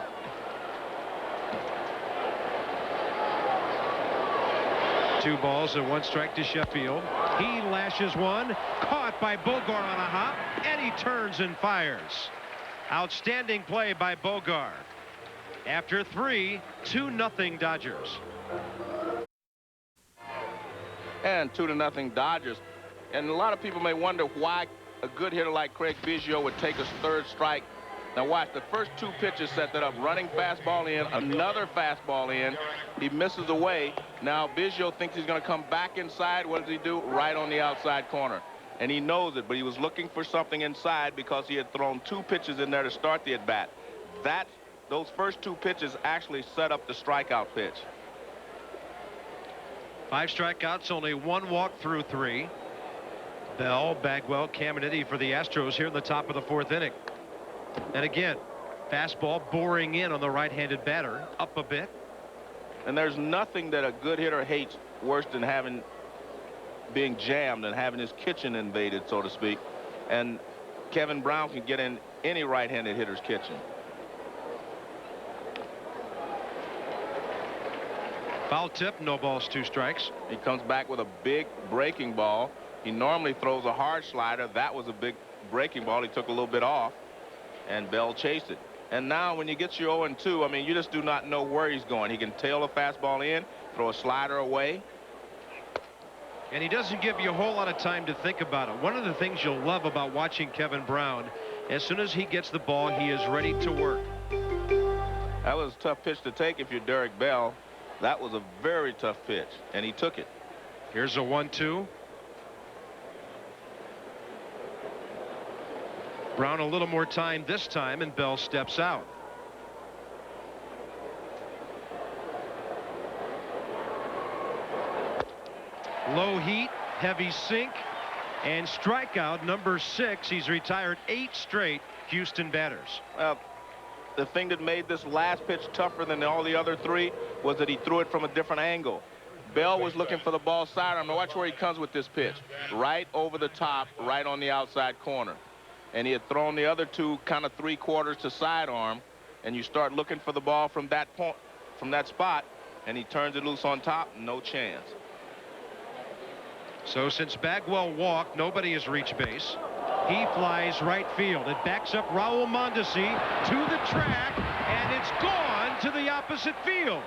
Two balls and 1 strike to Sheffield. He lashes one, caught by Bogar on a hop, and he turns and fires. Outstanding play by Bogar. After 3, 2-0 Dodgers. And 2-0 Dodgers. And a lot of people may wonder why a good hitter like Craig Biggio would take a 3rd strike Now watch, the first 2 pitches set that up. Running fastball in, another fastball in. He misses away. Now Biggio thinks he's going to come back inside. What does he do? Right on the outside corner. And he knows it, but he was looking for something inside because he had thrown 2 pitches in there to start the at-bat. Those first 2 pitches actually set up the strikeout pitch. 5 strikeouts, only 1 walk through 3. Bell, Bagwell, Caminiti for the Astros here in the top of the 4th inning. And again, fastball boring in on the right-handed batter, up a bit. And there's nothing that a good hitter hates worse than being jammed and having his kitchen invaded, so to speak. And Kevin Brown can get in any right-handed hitter's kitchen. Foul tip, no balls, 2 strikes. He comes back with a big breaking ball. He normally throws a hard slider. That was a big breaking ball. He took a little bit off, and Bell chased it. And now when you get your 0-2, I mean, you just do not know where he's going. He can tail a fastball in, throw a slider away. And he doesn't give you a whole lot of time to think about it. One of the things you'll love about watching Kevin Brown, as soon as he gets the ball, he is ready to work. That was a tough pitch to take if you're Derek Bell. That was a very tough pitch, and he took it. Here's a 1-2. Brown a little more time this time, and Bell steps out. Low heat, heavy sink, and strikeout number 6. He's retired 8 straight Houston batters. The thing that made this last pitch tougher than all the other 3 was that he threw it from a different angle. Bell was looking for the ball sidearm. Now watch where he comes with this pitch. Right over the top, right on the outside corner. And he had thrown the other 2 kind of 3/4 to sidearm. And you start looking for the ball from that point, from that spot, and he turns it loose on top. No chance. So since Bagwell walked, nobody has reached base. He flies right field. It backs up Raul Mondesi to the track, and it's gone to the opposite field.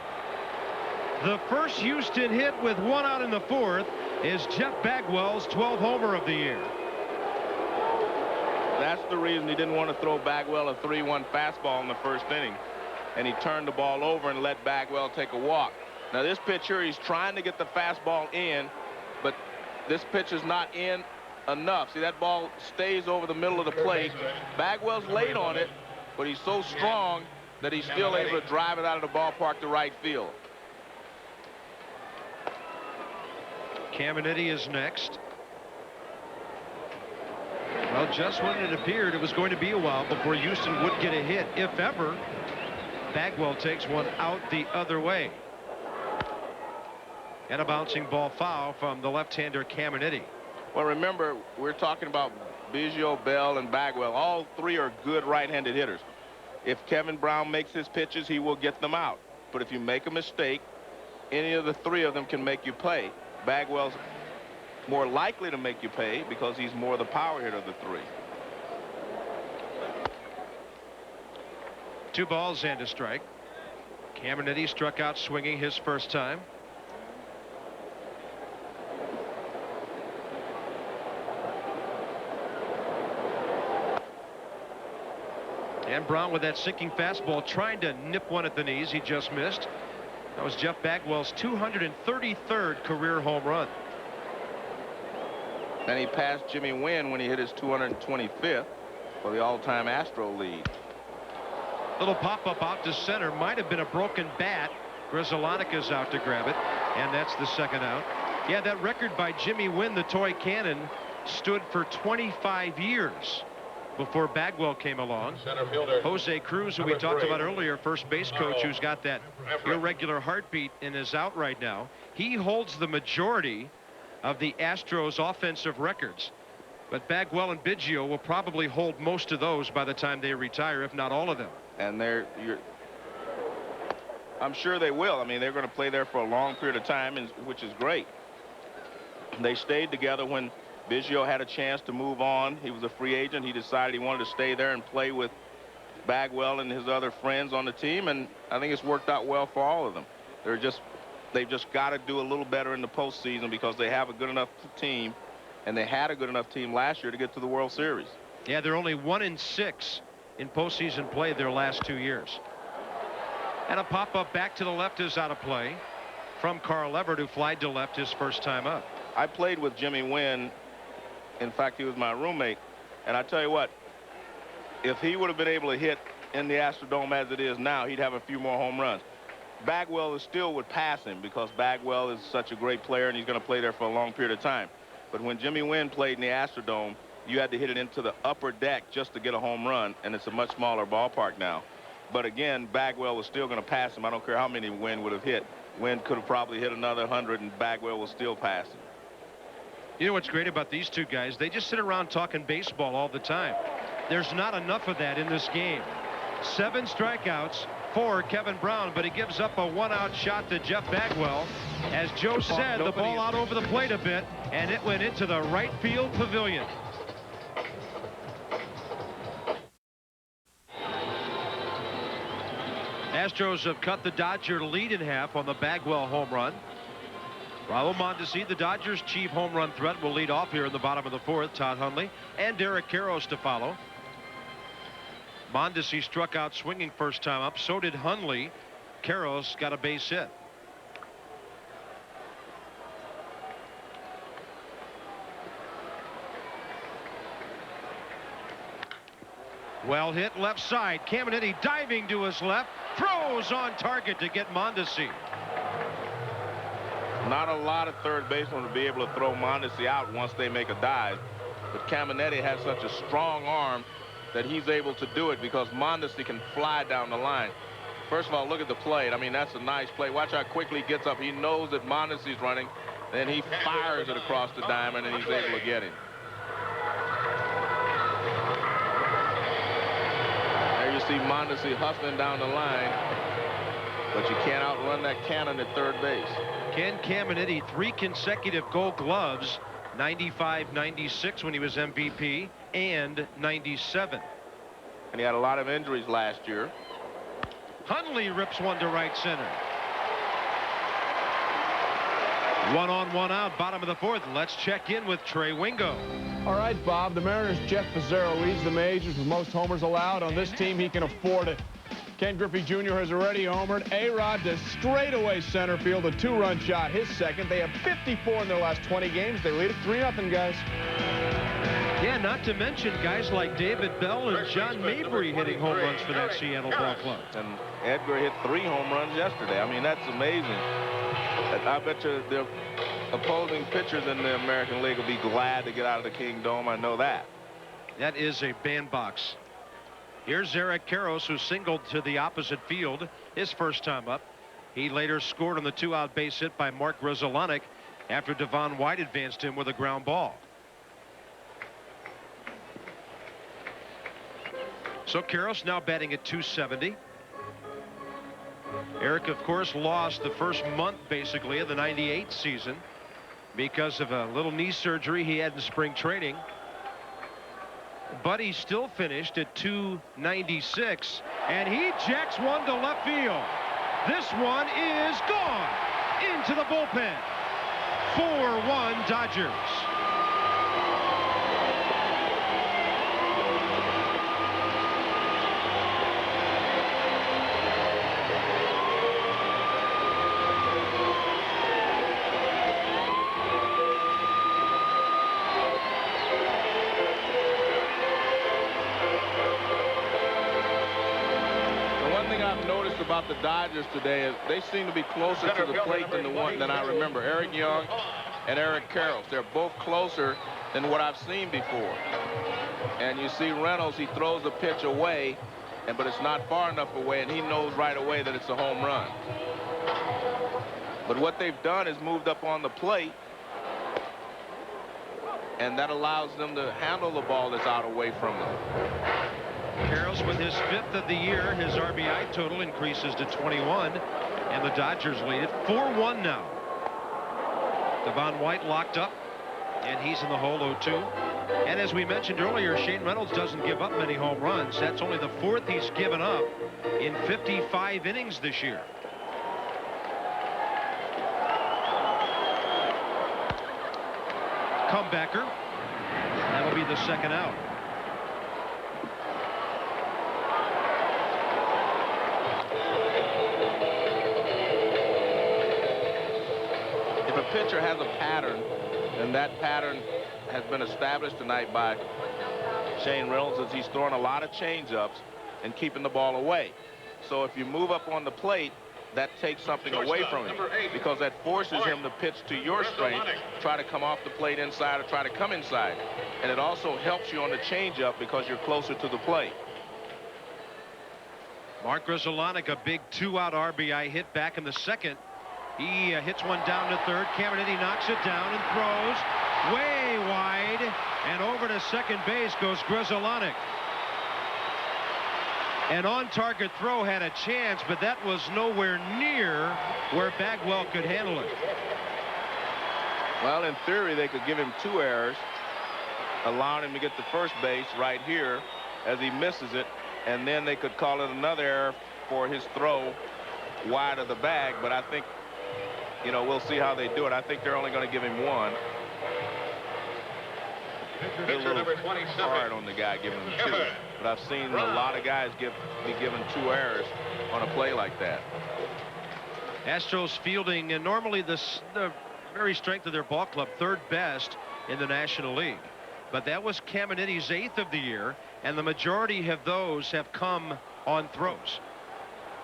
The first Houston hit with 1 out in the 4th is Jeff Bagwell's 12th homer of the year. That's the reason he didn't want to throw Bagwell a 3-1 fastball in the first inning. And he turned the ball over and let Bagwell take a walk. Now this pitch here, he's trying to get the fastball in, but this pitch is not in enough. See, that ball stays over the middle of the plate. Bagwell's late on it, but he's so strong that he's still able to drive it out of the ballpark to right field. Caminiti is next. Well, just when it appeared it was going to be a while before Houston would get a hit, if ever, Bagwell takes one out the other way. And a bouncing ball foul from the left-hander Caminiti. Well, remember, we're talking about Biggio, Bell, and Bagwell. All 3 are good right-handed hitters. If Kevin Brown makes his pitches, he will get them out. But if you make a mistake, any of the 3 of them can make you pay. Bagwell's more likely to make you pay because he's more the power hitter of the 3. 2 balls and a strike. Caminiti struck out swinging his first time. And Brown with that sinking fastball trying to nip one at the knees. He just missed. That was Jeff Bagwell's 233rd career home run. And he passed Jimmy Wynn when he hit his 225th for the all-time Astro lead. Little pop-up out to center. Might have been a broken bat. Grizzolonica's out to grab it. And that's the 2nd out. Yeah, that record by Jimmy Wynn, the toy cannon, stood for 25 years before Bagwell came along. Jose Cruz, who we talked about earlier, first base coach, who's got that irregular heartbeat and is out right now. He holds the majority of the Astros offensive records. But Bagwell and Biggio will probably hold most of those by the time they retire, if not all of them. And I'm sure they will. I mean, they're going to play there for a long period of time, which is great. They stayed together when Biggio had a chance to move on. He was a free agent. He decided he wanted to stay there and play with Bagwell and his other friends on the team, and I think it's worked out well for all of them. They've just got to do a little better in the postseason because they have a good enough team, and they had a good enough team last year to get to the World Series. Yeah, they're only 1-6 in postseason play their last 2 years. And a pop-up back to the left is out of play from Carl Everett, who flied to left his first time up. I played with Jimmy Wynn. In fact, he was my roommate. And I tell you what, if he would have been able to hit in the Astrodome as it is now, he'd have a few more home runs. Bagwell still would pass him because Bagwell is such a great player and he's going to play there for a long period of time. But when Jimmy Wynn played in the Astrodome, you had to hit it into the upper deck just to get a home run, and it's a much smaller ballpark now. But again, Bagwell was still going to pass him. I don't care how many Wynn would have hit. Wynn could have probably hit another 100, and Bagwell was still passing. You know what's great about these two guys? They just sit around talking baseball all the time. There's not enough of that in this game. 7 strikeouts for Kevin Brown, but he gives up a 1-out shot to Jeff Bagwell. As Joe said, the ball out over the plate a bit, and it went into the right field pavilion. Astros have cut the Dodger lead in half on the Bagwell home run. Raul Mondesi, the Dodgers' chief home run threat, will lead off here in the bottom of the 4th. Todd Hundley and Derek Karros to follow. Mondesi struck out swinging first time up. So did Hundley. Karros got a base hit. Well hit left side. Caminiti diving to his left. Throws on target to get Mondesi. Not a lot of third basemen to be able to throw Mondesi out once they make a dive. But Caminiti has such a strong arm that he's able to do it because Mondesi can fly down the line. First of all, look at the plate. I mean, that's a nice play. Watch how quickly he gets up. He knows that Mondesi's running. Then he fires it across the diamond, and he's able to get him. There you see Mondesi hustling down the line, but you can't outrun that cannon at third base. Ken Caminiti, 3 consecutive Gold Gloves, 95, 96 when he was MVP, and 97. And he had a lot of injuries last year. Hundley rips one to right center. 1 on 1 out, bottom of the 4th. Let's check in with Trey Wingo. All right, Bob, the Mariners' Jeff Pizzaro leads the majors with most homers allowed. On this team, he can afford it. Ken Griffey Jr. has already homered. A-Rod to straightaway center field, a 2-run shot, his second. They have 54 in their last 20 games. They lead it 3-0, guys. Yeah, not to mention guys like David Bell and John Mabry hitting home runs for that Seattle ball club. And Edgar hit 3 home runs yesterday. I mean, that's amazing. I bet you the opposing pitchers in the American League will be glad to get out of the King Dome. I know that. That is a bandbox. Here's Eric Karros, who singled to the opposite field his first time up. He later scored on the 2-out base hit by Mark Grudzielanek after Devon White advanced him with a ground ball. So Karros now batting at .270. Eric, of course, lost the first month basically of the '98 season because of a little knee surgery he had in spring training. But he still finished at .296, and he jacks one to left field. This one is gone into the bullpen. 4-1 Dodgers. About the Dodgers today is they seem to be closer to the plate than I remember. Eric Young and Eric Karros, they're both closer than what I've seen before. And you see Reynolds, he throws the pitch away, but it's not far enough away, and he knows right away that it's a home run. But what they've done is moved up on the plate, and that allows them to handle the ball that's out away from them. Karros with his 5th of the year. His RBI total increases to 21, and the Dodgers lead it 4-1 now. Devon White locked up, and he's in the hole 0-2. And as we mentioned earlier, Shane Reynolds doesn't give up many home runs. That's only the 4th he's given up in 55 innings this year. Comebacker. That'll be the 2nd out. pitcher has a pattern, and that pattern has been established tonight by Shane Reynolds, as he's throwing a lot of changeups and keeping the ball away. So if you move up on the plate, that takes something away from him, because that forces him to pitch to your strength, try to come off the plate inside or try to come inside. And it also helps you on the changeup because you're closer to the plate. Mark Grudzielanek, a big 2-out RBI hit back in the second. He hits one down to third. Caminiti knocks it down and throws way wide, and over to second base goes Grudzielanek. An on-target throw had a chance, but that was nowhere near where Bagwell could handle it. Well, in theory, they could give him 2 errors, allowing him to get to first base right here as he misses it, and then they could call it another error for his throw wide of the bag. But I think, you know, we'll see how they do it. I think they're only going to give him 1. A little hard on the guy giving him 2, but I've seen a lot of guys be given 2 errors on a play like that. Astros fielding, and normally the very strength of their ball club, 3rd best in the National League. But that was Caminiti's 8th of the year, and the majority of those have come on throws.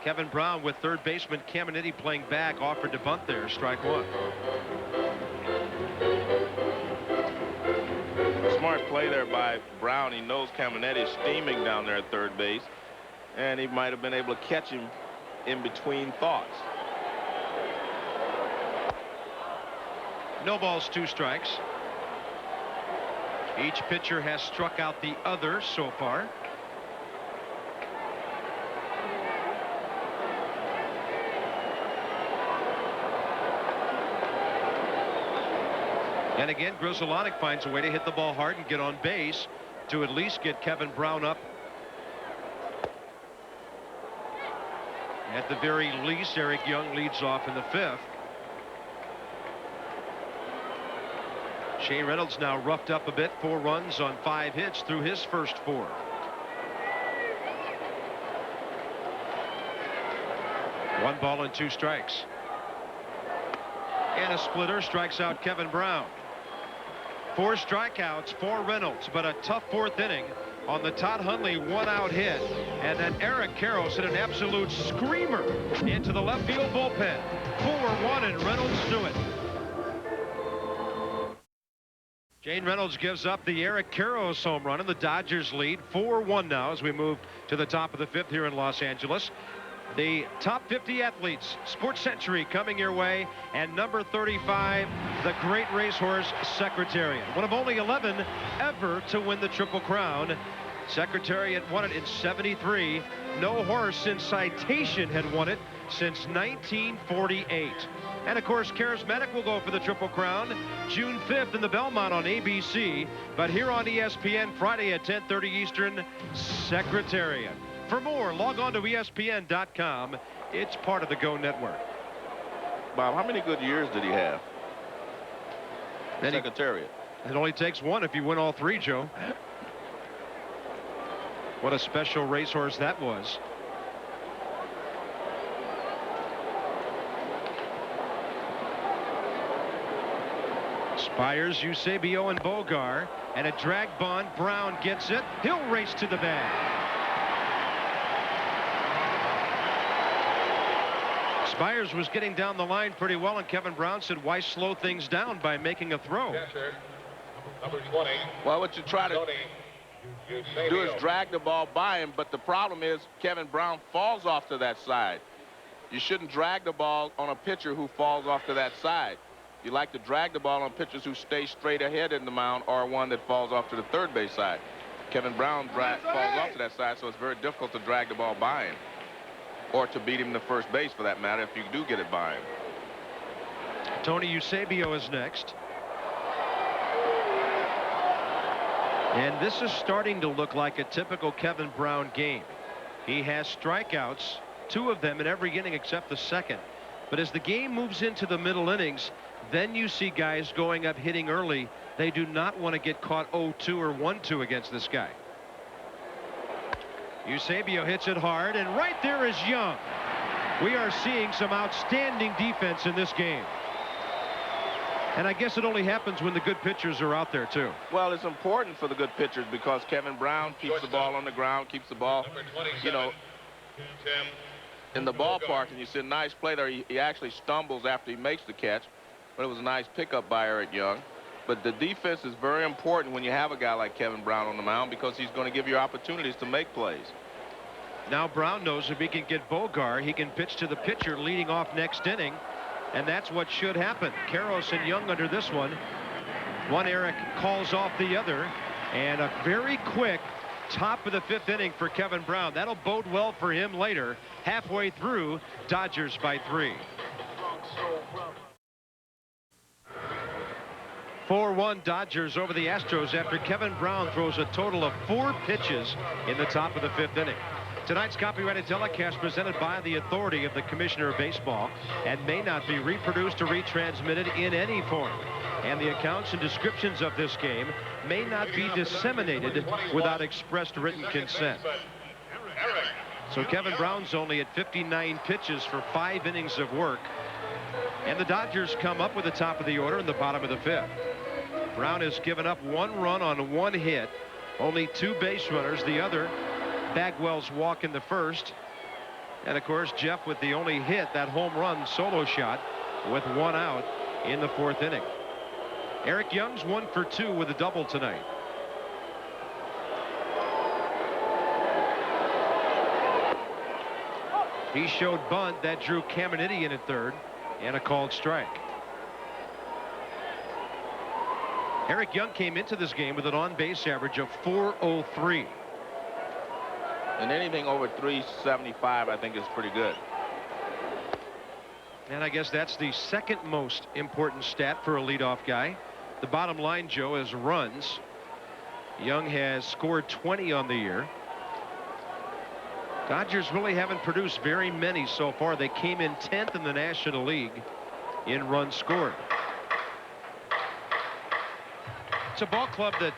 Kevin Brown, with third baseman Caminiti playing back, offered to bunt there, strike 1. Smart play there by Brown. He knows Caminiti is steaming down there at third base, and he might have been able to catch him in between thoughts. No balls, 2 strikes. Each pitcher has struck out the other so far. And again, Grudzielanek finds a way to hit the ball hard and get on base to at least get Kevin Brown up. At the very least, Eric Young leads off in the 5th. Shane Reynolds now roughed up a bit, 4 runs on 5 hits through his first 4. One ball and 2 strikes. And a splitter strikes out Kevin Brown. 4 strikeouts for Reynolds, but a tough 4th inning on the Todd Hundley 1-out hit. And then Eric Karros hit an absolute screamer into the left field bullpen. 4-1, and Reynolds knew it. Shane Reynolds gives up the Eric Karros home run, and the Dodgers lead 4-1 now as we move to the top of the 5th here in Los Angeles. The top 50 athletes, Sports Century coming your way, and number 35, the great racehorse Secretariat. One of only 11 ever to win the Triple Crown. Secretariat won it in '73. No horse since Citation had won it since 1948. And of course, Charismatic will go for the Triple Crown June 5th in the Belmont on ABC. But here on ESPN Friday at 10:30 Eastern, Secretariat. For more, log on to ESPN.com. It's part of the Go Network. Bob, how many good years did he have? Secretariat. It only takes 1 if you win all 3, Joe. What a special racehorse that was. Spires, Eusebio, and Bogar, and a drag bunt. Brown gets it. He'll race to the bag. Spires was getting down the line pretty well, and Kevin Brown said, why slow things down by making a throw? Yes, sir. Number 20. Well, what you try to do is drag the ball by him, but the problem is Kevin Brown falls off to that side. You shouldn't drag the ball on a pitcher who falls off to that side. You like to drag the ball on pitchers who stay straight ahead in the mound, or one that falls off to the third base side. Kevin Brown falls off to that side, so it's very difficult to drag the ball by him, or to beat him to first base, for that matter, if you do get it by him. Tony Eusebio is next. And this is starting to look like a typical Kevin Brown game. He has strikeouts, 2 of them in every inning except the second. But as the game moves into the middle innings, then you see guys going up hitting early. They do not want to get caught 0-2 or 1-2 against this guy. Eusebio hits it hard, and right there is Young. We are seeing some outstanding defense in this game. And I guess it only happens when the good pitchers are out there, too. Well, it's important for the good pitchers because Kevin Brown keeps the ball on the ground, keeps the ball, you know, in the ballpark, and you see a nice play there. He actually stumbles after he makes the catch, but it was a nice pickup by Eric Young. But the defense is very important when you have a guy like Kevin Brown on the mound because he's going to give you opportunities to make plays. Now Brown knows if he can get Bogar, he can pitch to the pitcher leading off next inning. And that's what should happen. Karros and Young under this one. One Eric calls off the other. And a very quick top of the 5th inning for Kevin Brown. That'll bode well for him later. Halfway through, Dodgers by 3. 4-1 Dodgers over the Astros after Kevin Brown throws a total of 4 pitches in the top of the 5th inning. Tonight's copyrighted telecast presented by the authority of the Commissioner of Baseball and may not be reproduced or retransmitted in any form. And the accounts and descriptions of this game may not be disseminated without expressed written consent. So Kevin Brown's only at 59 pitches for 5 innings of work. And the Dodgers come up with the top of the order in the bottom of the 5th. Brown has given up 1 run on 1 hit. Only 2 base runners. The other, Bagwell's walk in the 1st. And of course Jeff with the only hit, that home run solo shot with 1 out in the 4th inning. Eric Young's 1 for 2 with a double tonight. He showed bunt that drew Caminiti in at 3rd and a called strike. Eric Young came into this game with an on-base average of .403. And anything over 375, I think, is pretty good. And I guess that's the 2nd most important stat for a leadoff guy. The bottom line, Joe, is runs. Young has scored 20 on the year. Dodgers really haven't produced very many so far. They came in 10th in the National League in runs scored. It's a ball club that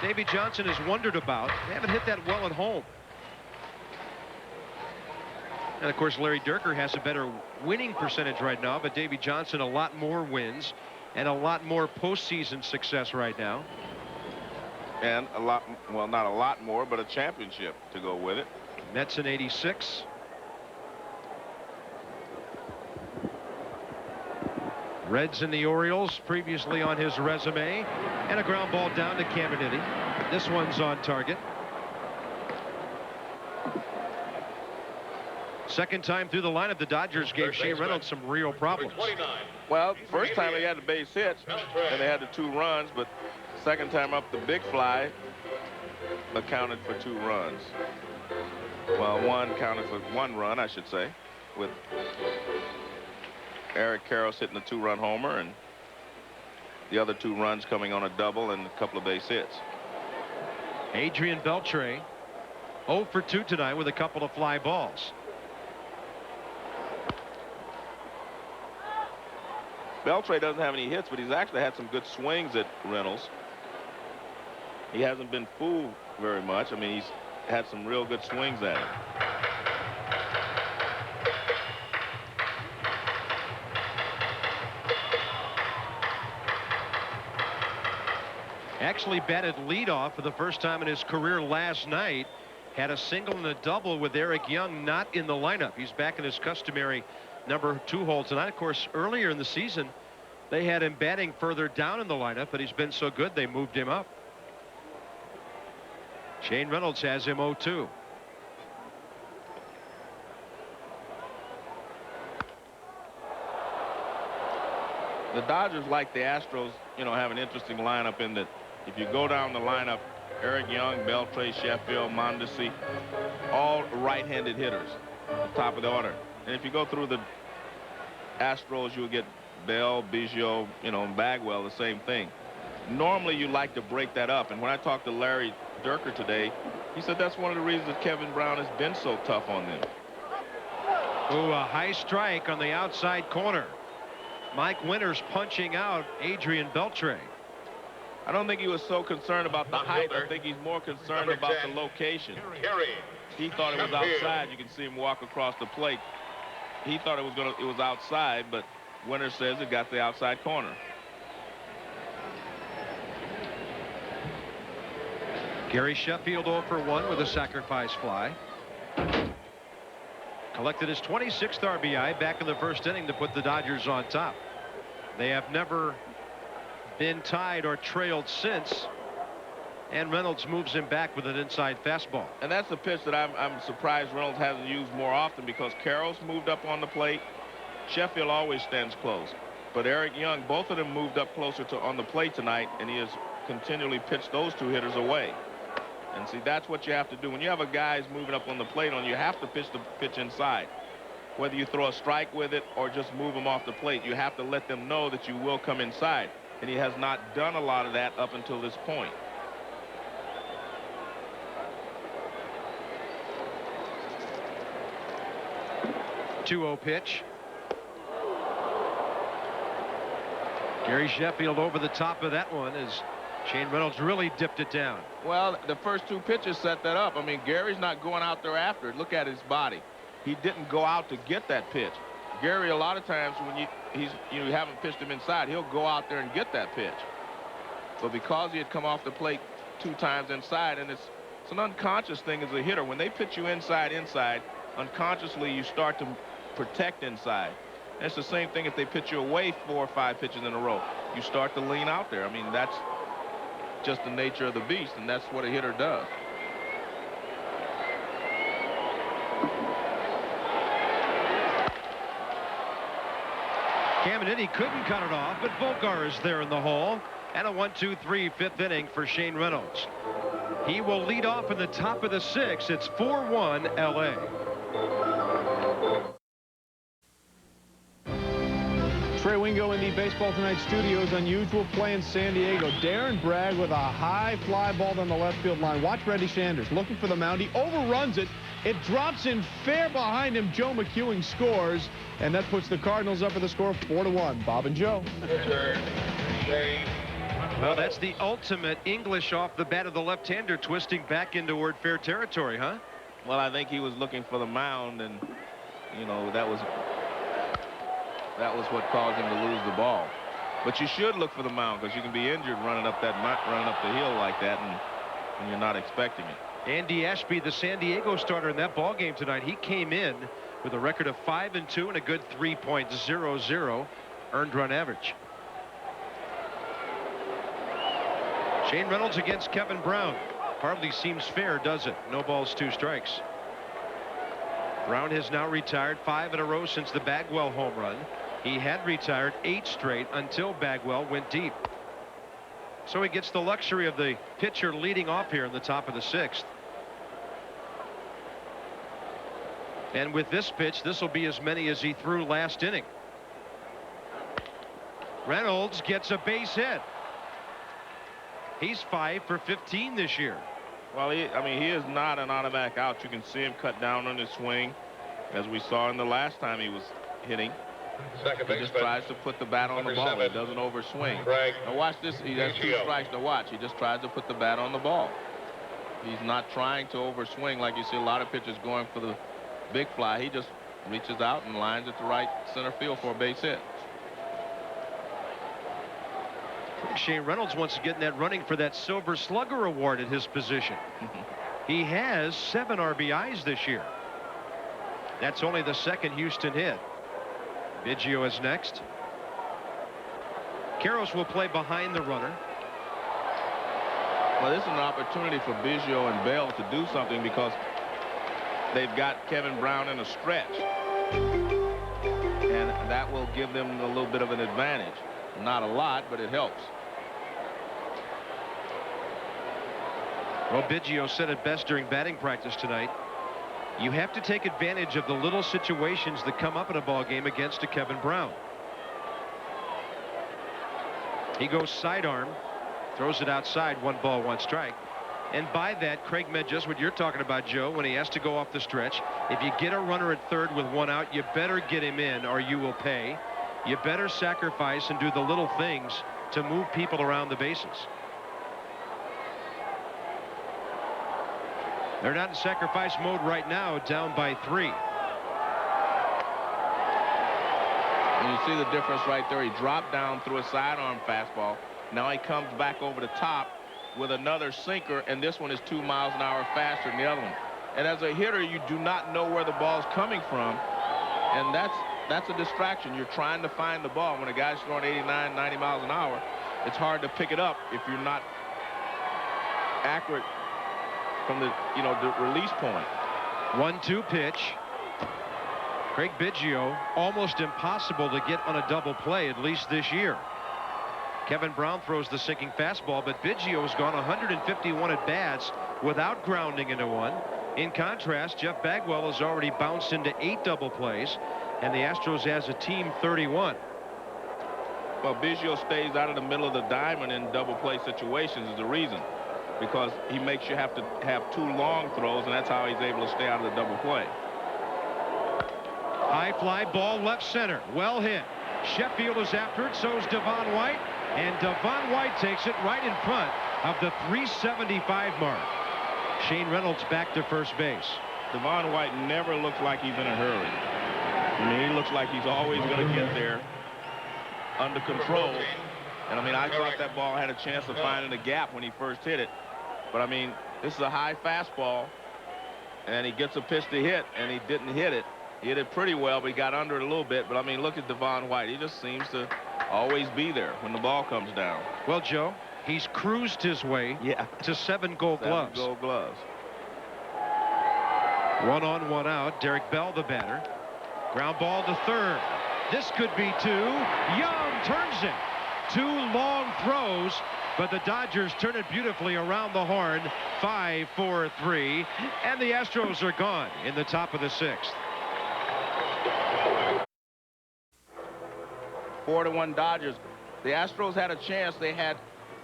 Davey Johnson has wondered about. They haven't hit that well at home. And of course Larry Dierker has a better winning percentage right now, but Davey Johnson a lot more wins and a lot more postseason success right now. And a lot, well, not a lot more, but a championship to go with it. Mets in '86. Reds and the Orioles previously on his resume, and a ground ball down to Caminiti. This one's on target. Second time through the lineup, the Dodgers gave Shane Reynolds some real problems. Well, first time they had the base hit, and they had the 2 runs, but second time up, the big fly accounted for 2 runs. Well, one counted for 1 run, I should say, with Eric Karros hitting a 2-run homer and the other 2 runs coming on a double and a couple of base hits. Adrian Beltre 0 for 2 tonight with a couple of fly balls. Beltre doesn't have any hits, but he's actually had some good swings at Reynolds. He hasn't been fooled very much. I mean, he's had some real good swings at him. Actually batted leadoff for the first time in his career last night. Had a single and a double with Eric Young not in the lineup. He's back in his customary number 2 hole tonight. Of course, earlier in the season, they had him batting further down in the lineup, but he's been so good they moved him up. Shane Reynolds has him 0-2. The Dodgers, like the Astros, you know, have an interesting lineup in that if you go down the lineup, Eric Young, Beltre, Sheffield, Mondesi, all right-handed hitters at the top of the order. And if you go through the Astros, you'll get Bell, Biggio, you know, and Bagwell, the same thing. Normally, you like to break that up. And when I talked to Larry Dierker today, he said that's one of the reasons that Kevin Brown has been so tough on them. Ooh, a high strike on the outside corner. Mike Winters punching out Adrian Beltre. I don't think he was so concerned about the height. I think he's more concerned about the location. He thought it was outside. You can see him walk across the plate. He thought it was outside, but Winters says it got the outside corner. Gary Sheffield 0 for 1 with a sacrifice fly. Collected his 26th RBI back in the first inning to put the Dodgers on top. They have never been tied or trailed since. And Reynolds moves him back with an inside fastball. And that's the pitch that I'm surprised Reynolds hasn't used more often, because Carroll's moved up on the plate. Sheffield always stands close. But Eric Young, both of them moved up closer to on the plate tonight, and he has continually pitched those two hitters away. And see, that's what you have to do. When you have a guy who's moving up on the plate, you have to pitch the pitch inside. Whether you throw a strike with it or just move him off the plate, you have to let them know that you will come inside. And he has not done a lot of that up until this point. Two-0 pitch. Gary Sheffield over the top of that one as Shane Reynolds really dipped it down. Well, the first two pitches set that up. I mean, Gary's not going out there after it. Look at his body. He didn't go out to get that pitch. Gary, a lot of times when you haven't pitched him inside, he'll go out there and get that pitch. But because he had come off the plate 2 times inside, and it's an unconscious thing as a hitter. When they pitch you inside, unconsciously you start to protect inside. And it's the same thing if they pitch you away 4 or 5 pitches in a row. You start to lean out there. I mean, that's just the nature of the beast, and that's what a hitter does. Caminiti couldn't cut it off, but Volgar is there in the hole. And a 1-2-3 fifth inning for Shane Reynolds. He will lead off in the top of the 6th. It's 4-1 LA. Trey Wingo in the Baseball Tonight studios. Unusual play in San Diego. Darren Bragg with a high fly ball down the left field line. Watch Reddy Sanders looking for the mound. He overruns it. It drops in fair behind him. Joe McEwing scores, and that puts the Cardinals up for the score 4-1. Bob and Joe. Well, that's the ultimate English off the bat of the left-hander, twisting back into word fair territory, huh? Well, I think he was looking for the mound, and you know that was what caused him to lose the ball. But you should look for the mound, because you can be injured running up the hill like that, and you're not expecting it. Andy Ashby, the San Diego starter in that ball game tonight, he came in with a record of 5-2 and a good 3.00 earned run average. Shane Reynolds against Kevin Brown. Hardly seems fair, does it? No balls, 2 strikes. Brown has now retired 5 in a row since the Bagwell home run. He had retired 8 straight until Bagwell went deep. So he gets the luxury of the pitcher leading off here in the top of the 6th. And with this pitch, this will be as many as he threw last inning. Reynolds gets a base hit. He's 5 for 15 this year. Well, he is not an automatic out. You can see him cut down on his swing, as we saw in the last time he was hitting. He just tries to put the bat on the ball. He doesn't overswing. Now watch this. He has 2 strikes to watch. He just tries to put the bat on the ball. He's not trying to overswing like you see a lot of pitchers going for the big fly. He just reaches out and lines it to right center field for a base hit. Shane Reynolds wants to get in that running for that Silver Slugger award at his position. He has 7 RBIs this year. That's only the 2nd Houston hit. Biggio is next. Karros will play behind the runner. Well, this is an opportunity for Biggio and Bell to do something, because they've got Kevin Brown in a stretch, and that will give them a little bit of an advantage. Not a lot, but it helps. Well, Biggio said it best during batting practice tonight. You have to take advantage of the little situations that come up in a ball game against a Kevin Brown. He goes sidearm, throws it outside, 1 ball, 1 strike. And by that, Craig meant just what you're talking about, Joe, when he has to go off the stretch. If you get a runner at third with 1 out, you better get him in or you will pay. You better sacrifice and do the little things to move people around the bases. They're not in sacrifice mode right now, down by 3. And you see the difference right there. He dropped down through a sidearm fastball. Now he comes back over the top with another sinker, and this one is 2 miles an hour faster than the other one. And as a hitter, you do not know where the ball's coming from, and that's a distraction. You're trying to find the ball. When a guy's throwing 89, 90 miles an hour, it's hard to pick it up if you're not accurate from the release point. 1-2 pitch. Craig Biggio, almost impossible to get on a double play, at least this year. Kevin Brown throws the sinking fastball, but Biggio's gone 151 at bats without grounding into one. In contrast, Jeff Bagwell has already bounced into 8 double plays, and the Astros has a team 31. Well, Biggio stays out of the middle of the diamond in double play situations is the reason, because he makes you have to have 2 long throws, and that's how he's able to stay out of the double play. High fly ball left center. Well hit. Sheffield is after it. So is Devon White. And Devon White takes it right in front of the 375 mark. Shane Reynolds back to first base. Devon White never looks like he's in a hurry. I mean, he looks like he's always going to get there under control. And I mean, I thought that ball had a chance of finding a gap when he first hit it. But I mean, this is a high fastball, and he gets a pitch to hit, and he didn't hit it. He hit it pretty well, but he got under it a little bit. But I mean, look at Devon White. He just seems to always be there when the ball comes down. Well, Joe, he's cruised his way to 7 Gold Gloves. 7 Gold Gloves. 1 on, 1 out. Derek Bell, the batter. Ground ball to third. This could be 2. Young turns it. 2 long throws, but the Dodgers turn it beautifully around the horn. 5-4-3, and the Astros are gone in the top of the 6th. 4-1 Dodgers. The Astros had a chance. They had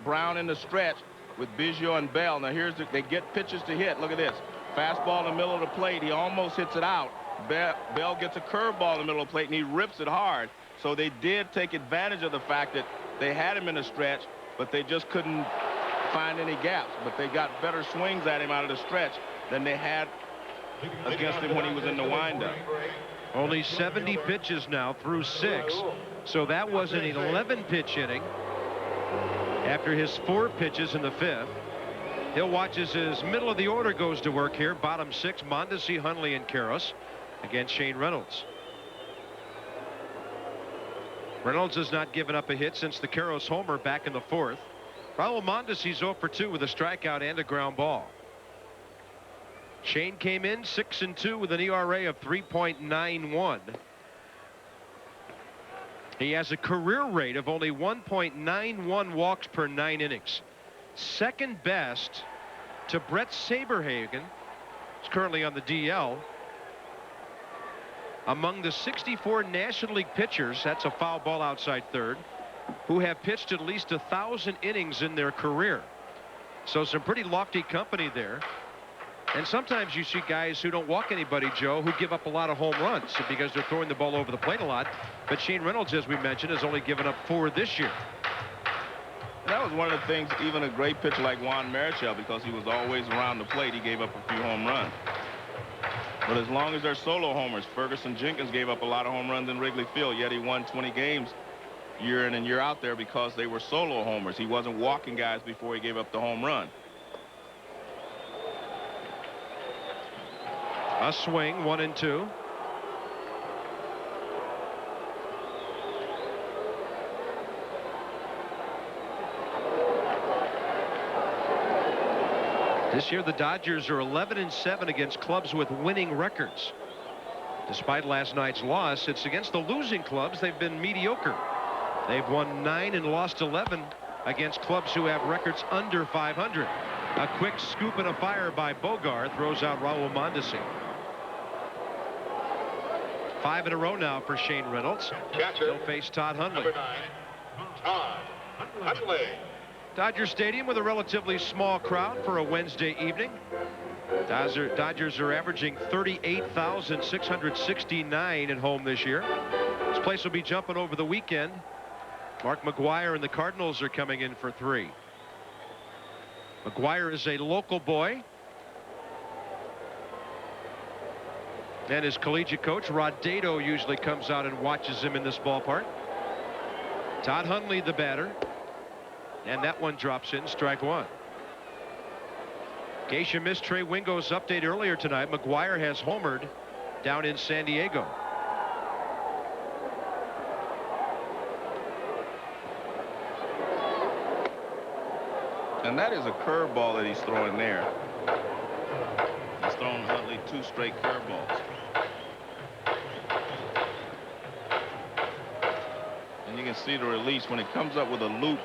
Brown in the stretch with Biggio and Bell. Now they get pitches to hit. Look at this. Fastball in the middle of the plate. He almost hits it out. Bell gets a curveball in the middle of the plate, and he rips it hard. So they did take advantage of the fact that they had him in the stretch, but they just couldn't find any gaps. But they got better swings at him out of the stretch than they had against him when he was in the windup. Only 70 pitches now through 6. So that was an 11-pitch inning after his 4 pitches in the 5th. He'll watch as his middle of the order goes to work here. Bottom 6, Mondesi, Hundley, and Karros against Shane Reynolds. Reynolds has not given up a hit since the Karros homer back in the 4th. Raul Mondesi's 0 for 2 with a strikeout and a ground ball. Shane came in 6-2 with an ERA of 3.91. He has a career rate of only 1.91 walks per 9 innings. Second best to Brett Saberhagen, who's currently on the DL. Among the 64 National League pitchers, that's a foul ball outside third, who have pitched at least 1,000 innings in their career. So some pretty lofty company there. And sometimes you see guys who don't walk anybody, Joe, who give up a lot of home runs because they're throwing the ball over the plate a lot. But Shane Reynolds, as we mentioned, has only given up 4 this year. That was one of the things, even a great pitcher like Juan Marichal, because he was always around the plate, he gave up a few home runs. But as long as they're solo homers, Ferguson Jenkins gave up a lot of home runs in Wrigley Field, yet he won 20 games year in and year out there because they were solo homers. He wasn't walking guys before he gave up the home run. A swing, 1-2. This year the Dodgers are 11-7 against clubs with winning records. Despite last night's loss, it's against the losing clubs they've been mediocre. They've won 9 and lost 11 against clubs who have records under 500. A quick scoop and a fire by Bogart throws out Raul Mondesi. 5 in a row now for Shane Reynolds. He'll face Todd Hundley. Number 9, Todd Hundley. Dodger Stadium with a relatively small crowd for a Wednesday evening. Dodgers are averaging 38,669 at home this year. This place will be jumping over the weekend. Mark McGwire and the Cardinals are coming in for 3. McGwire is a local boy. And his collegiate coach, Rod Dato, usually comes out and watches him in this ballpark. Todd Hundley, the batter. And that one drops in, strike 1. In case you missed Trey Wingo's update earlier tonight, McGuire has homered down in San Diego. And that is a curveball that he's throwing there. He's thrown Huntley 2 straight curveballs. And you can see the release when it comes up with a loop,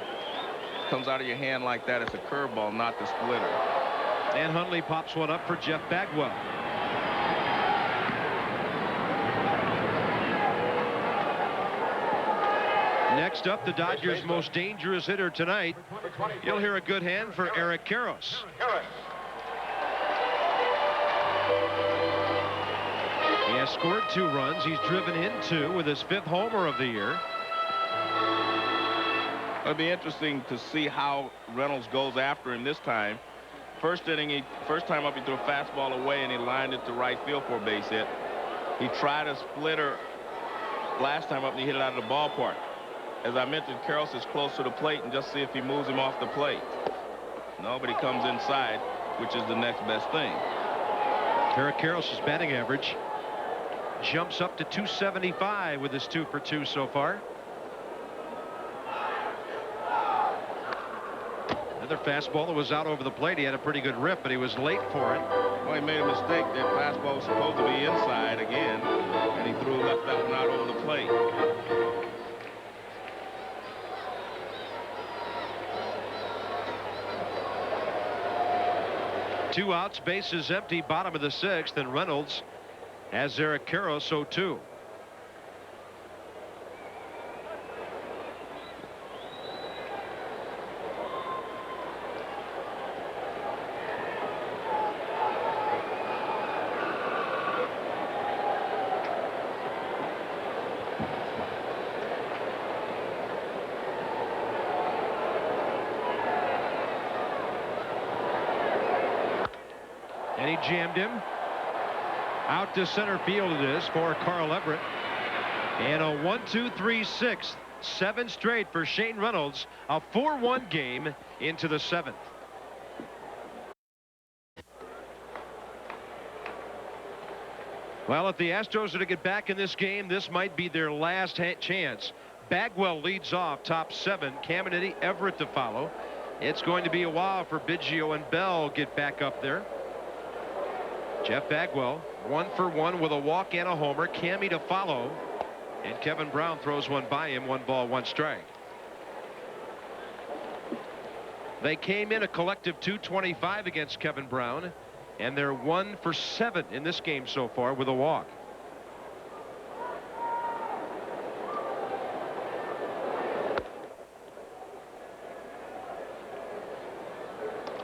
comes out of your hand like that. It's a curveball, not the splitter. And Huntley pops one up for Jeff Bagwell. Next up, the Dodgers' most dangerous hitter tonight. You'll hear a good hand for Eric Karros. He has scored 2 runs. He's driven in 2 with his 5th homer of the year. It'll be interesting to see how Reynolds goes after him this time. First inning, first time up, he threw a fastball away and he lined it to right field for a base hit. He tried a splitter last time up and he hit it out of the ballpark. As I mentioned, Karros is close to the plate, and just see if he moves him off the plate. Nobody comes inside, which is the next best thing. Eric Karros' batting average jumps up to 275 with his 2 for 2 so far. Another fastball that was out over the plate. He had a pretty good rip, but he was late for it. Well, he made a mistake. That fastball was supposed to be inside again, and he left that one out over the plate. Two outs, bases empty, bottom of the 6th, and Reynolds has Eric Karros 0-2. And he jammed him. Out to center field it is for Carl Everett. And a 1-2-3-6. 7 straight for Shane Reynolds. A 4-1 game into the 7th. Well, if the Astros are to get back in this game, this might be their last chance. Bagwell leads off, top 7. Caminiti, Everett to follow. It's going to be a while for Biggio and Bell get back up there. Jeff Bagwell 1 for 1 with a walk and a homer. Cammy to follow, and Kevin Brown throws one by him. 1 ball, 1 strike. They came in a collective 225 against Kevin Brown, and they're 1 for 7 in this game so far with a walk.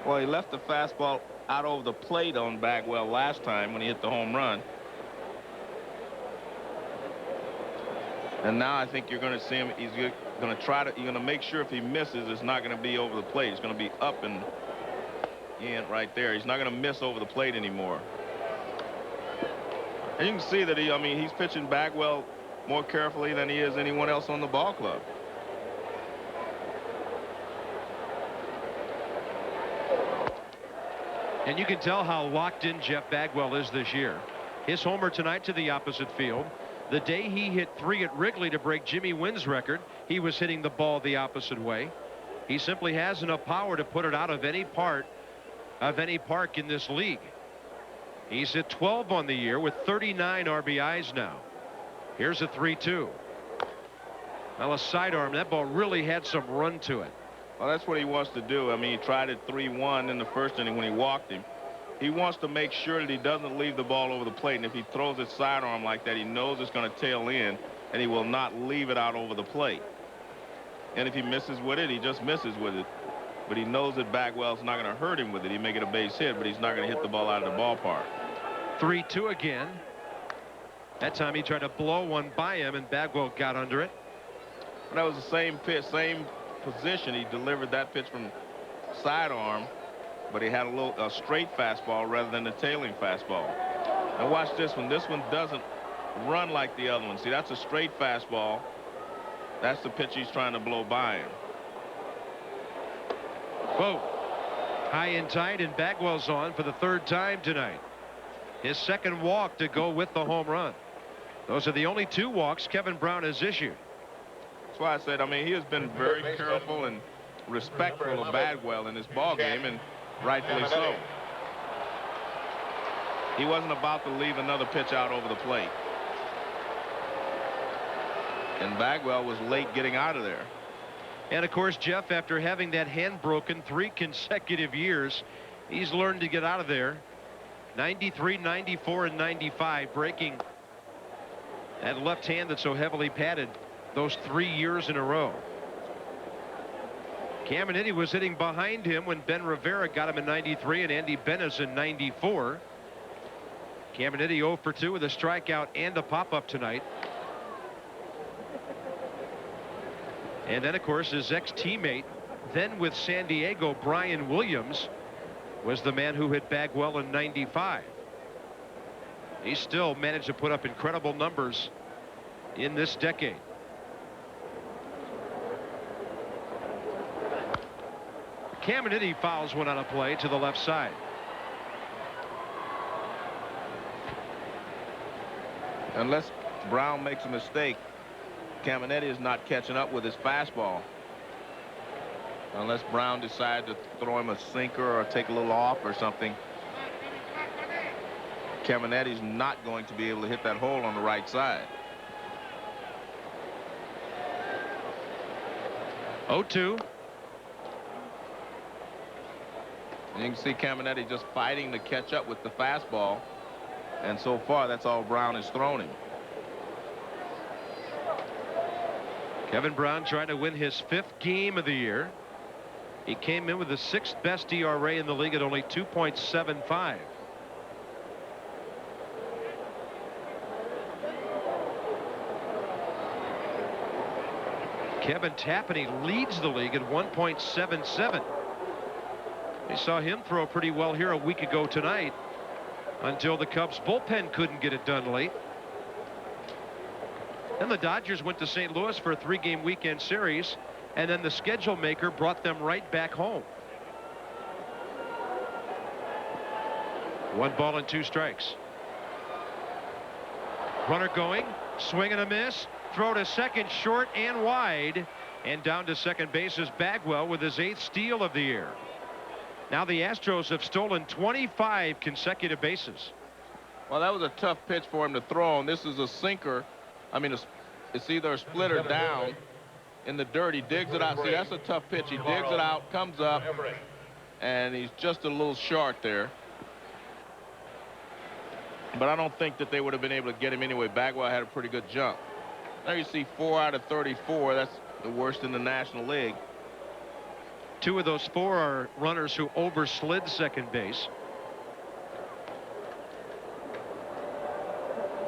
Well, he left the fastball out over the plate on Bagwell last time when he hit the home run. And now I think you're going to see him. He's going to try to. You're going to make sure if he misses, it's not going to be over the plate. It's going to be up and in right there. He's not going to miss over the plate anymore. And you can see that he's pitching Bagwell more carefully than he is anyone else on the ball club. And you can tell how locked in Jeff Bagwell is this year. His homer tonight to the opposite field. The day he hit 3 at Wrigley to break Jimmy Wynn's record, he was hitting the ball the opposite way. He simply has enough power to put it out of any park in this league. He's hit 12 on the year with 39 RBIs now. Here's a 3-2. Well, a sidearm. That ball really had some run to it. Well, that's what he wants to do. He tried it 3-1 in the first inning when he walked him. He wants to make sure that he doesn't leave the ball over the plate. And if he throws his sidearm like that, he knows it's going to tail in, and he will not leave it out over the plate. And if he misses with it, he just misses with it. But he knows that Bagwell's not going to hurt him with it. He may get a base hit, but he's not going to hit the ball out of the ballpark. 3-2 again. That time he tried to blow one by him, and Bagwell got under it. That was the same pitch, same position. He delivered that pitch from sidearm, but he had a straight fastball rather than a tailing fastball. Now watch this one. This one doesn't run like the other one. See, that's a straight fastball. That's the pitch he's trying to blow by him. Whoa. High and tight, and Bagwell's on for the 3rd time tonight. His 2nd walk to go with the home run. Those are the only 2 walks Kevin Brown has issued. That's why I said, I mean, he has been very careful and respectful of Bagwell in this ball game, and rightfully so. He wasn't about to leave another pitch out over the plate. And Bagwell was late getting out of there. And of course, Jeff, after having that hand broken 3 consecutive years, he's learned to get out of there. 93, 94, and 95, breaking that left hand that's so heavily padded those 3 years in a row. Caminiti was hitting behind him when Ben Rivera got him in 93 and Andy Benes in 94. Caminiti 0 for 2 with a strikeout and a pop-up tonight. And then, of course, his ex-teammate, then with San Diego, Brian Williams, was the man who hit Bagwell in 95. He still managed to put up incredible numbers in this decade. Caminiti fouls one on a play to the left side. Unless Brown makes a mistake, Caminiti is not catching up with his fastball. Unless Brown decides to throw him a sinker or take a little off or something, Caminiti's not going to be able to hit that hole on the right side. 0-2. And you can see Caminiti just fighting to catch up with the fastball. And so far, that's all Brown has thrown him. Kevin Brown trying to win his 5th game of the year. He came in with the 6th best ERA in the league at only 2.75. Kevin Tapani leads the league at 1.77. We saw him throw pretty well here a week ago tonight until the Cubs bullpen couldn't get it done late. Then the Dodgers went to St. Louis for a 3-game weekend series, and then the schedule maker brought them right back home. 1 ball and 2 strikes. Runner going, swing and a miss, throw to second, short and wide, and down to second base is Bagwell with his 8th steal of the year. Now the Astros have stolen 25 consecutive bases. Well, that was a tough pitch for him to throw, and this is a sinker. I mean, it's either a splitter down in the dirt. He digs it out. See, that's a tough pitch. He digs it out, comes up, and he's just a little short there. But I don't think that they would have been able to get him anyway. Bagwell had a pretty good jump. There you see 4 out of 34. That's the worst in the National League. 2 of those 4 are runners who overslid second base.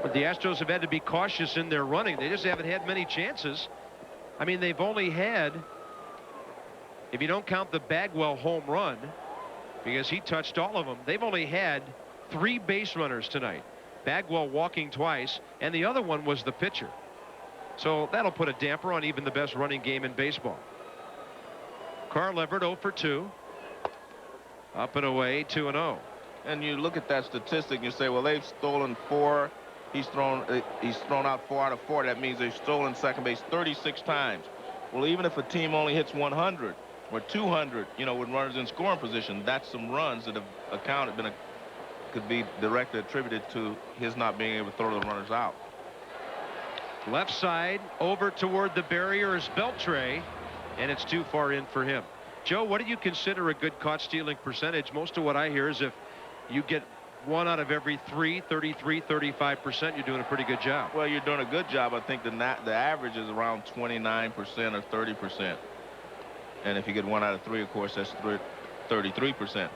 But the Astros have had to be cautious in their running. They just haven't had many chances. I mean, they've only had, if you don't count the Bagwell home run, because he touched all of them, they've only had 3 base runners tonight. Bagwell walking twice, and the other one was the pitcher. So that'll put a damper on even the best running game in baseball. Carl Everett 0 for 2. Up and away, 2-0. And you look at that statistic and you say, well, they've stolen 4. He's thrown out 4 out of 4. That means they've stolen second base 36 times. Well, even if a team only hits 100 or 200, you know, with runners in scoring position, that's some runs that have could be directly attributed to his not being able to throw the runners out. Left side over toward the barrier is Beltre, and it's too far in for him. Joe, what do you consider a good caught stealing percentage? Most of what I hear is if you get 1 out of every 3, 33, 35%, you're doing a pretty good job. Well, you're doing a good job. I think the average is around 29% or 30%. And if you get 1 out of 3, of course, that's 33%.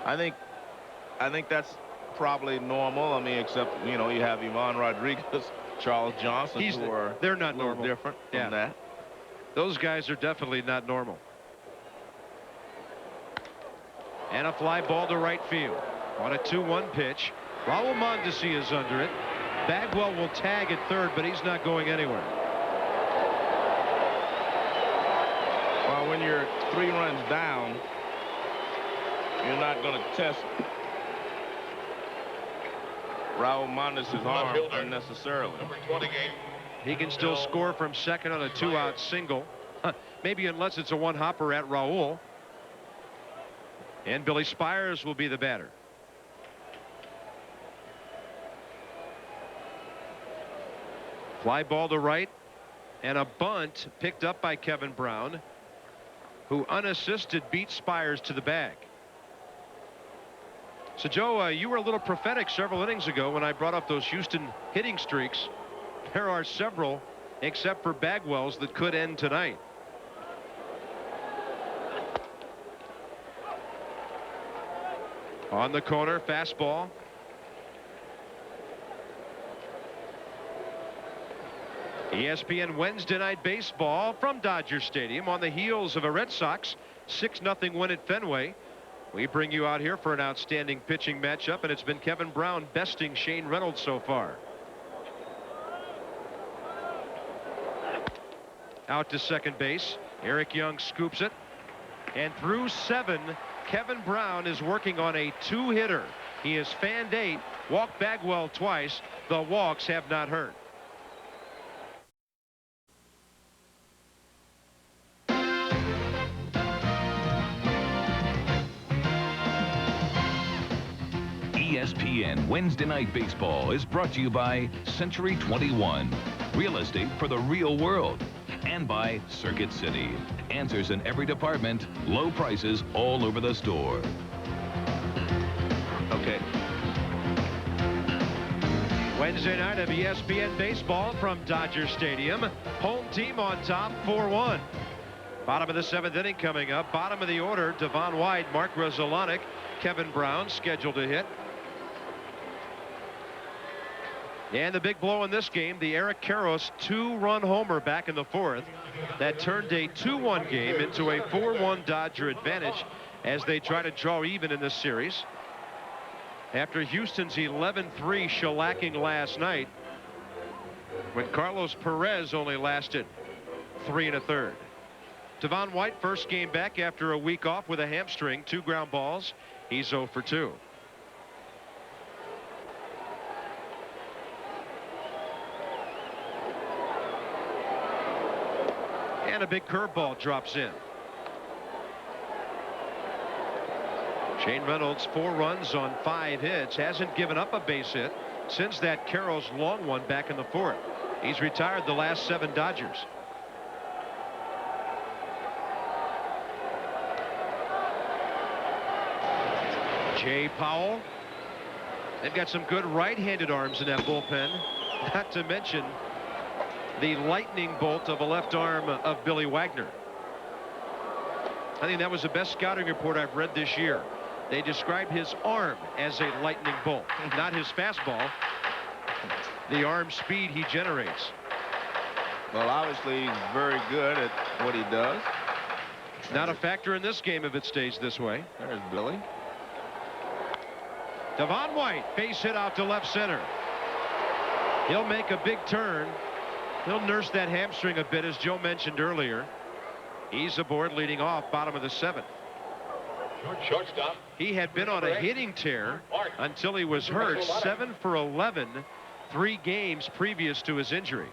I think that's probably normal. I mean, except, you know, you have Ivan Rodriguez, Charles Johnson, they're not normal. Different from that. Those guys are definitely not normal. And a fly ball to right field on a 2-1 pitch. Raul Mondesi is under it. Bagwell will tag at third, but he's not going anywhere. Well, Now, when you're 3 runs down, you're not going to test Raul Mondes's arm unnecessarily. Number 28. He can still score from second on a 2-out single. Maybe unless it's a one-hopper at Raul. And Billy Spires will be the batter. Fly ball to right, and a bunt picked up by Kevin Brown, who unassisted beat Spires to the bag. So, Joe, you were a little prophetic several innings ago when I brought up those Houston hitting streaks. There are several, except for Bagwell's, that could end tonight. On the corner, fastball. ESPN Wednesday Night Baseball from Dodger Stadium on the heels of a Red Sox 6-0 win at Fenway. We bring you out here for an outstanding pitching matchup, and it's been Kevin Brown besting Shane Reynolds so far. Out to second base. Eric Young scoops it. And through 7, Kevin Brown is working on a 2-hitter. He has fanned 8, walked Bagwell twice. The walks have not hurt. ESPN Wednesday Night Baseball is brought to you by Century 21, real estate for the real world, and by Circuit City. Answers in every department, low prices all over the store. Okay. Wednesday night of ESPN Baseball from Dodger Stadium. Home team on top 4-1. Bottom of the 7th inning coming up. Bottom of the order, Devon White, Mark Rezolonic, Kevin Brown scheduled to hit. And the big blow in this game, the Eric Karros 2-run homer back in the 4th. That turned a 2-1 game into a 4-1 Dodger advantage as they try to draw even in this series. After Houston's 11-3 shellacking last night, when Carlos Perez only lasted 3 1/3. Devon White, first game back after a week off with a hamstring, 2 ground balls. He's 0 for 2. And a big curveball drops in. Shane Reynolds, 4 runs on 5 hits, hasn't given up a base hit since that Karros long one back in the 4th. He's retired the last 7 Dodgers. Jay Powell. They've got some good right-handed arms in that bullpen, not to mention the lightning bolt of a left arm of Billy Wagner. I think that was the best scouting report I've read this year. They describe his arm as a lightning bolt, not his fastball. The arm speed he generates. Well, obviously he's very good at what he does. Not a factor in this game if it stays this way. There's Billy. Devon White, base hit out to left center. He'll make a big turn. He'll nurse that hamstring a bit, as Joe mentioned earlier. He's aboard leading off, bottom of the 7th. Shortstop. He had been on a hitting tear until he was hurt. 7 for 11, 3 games previous to his injury.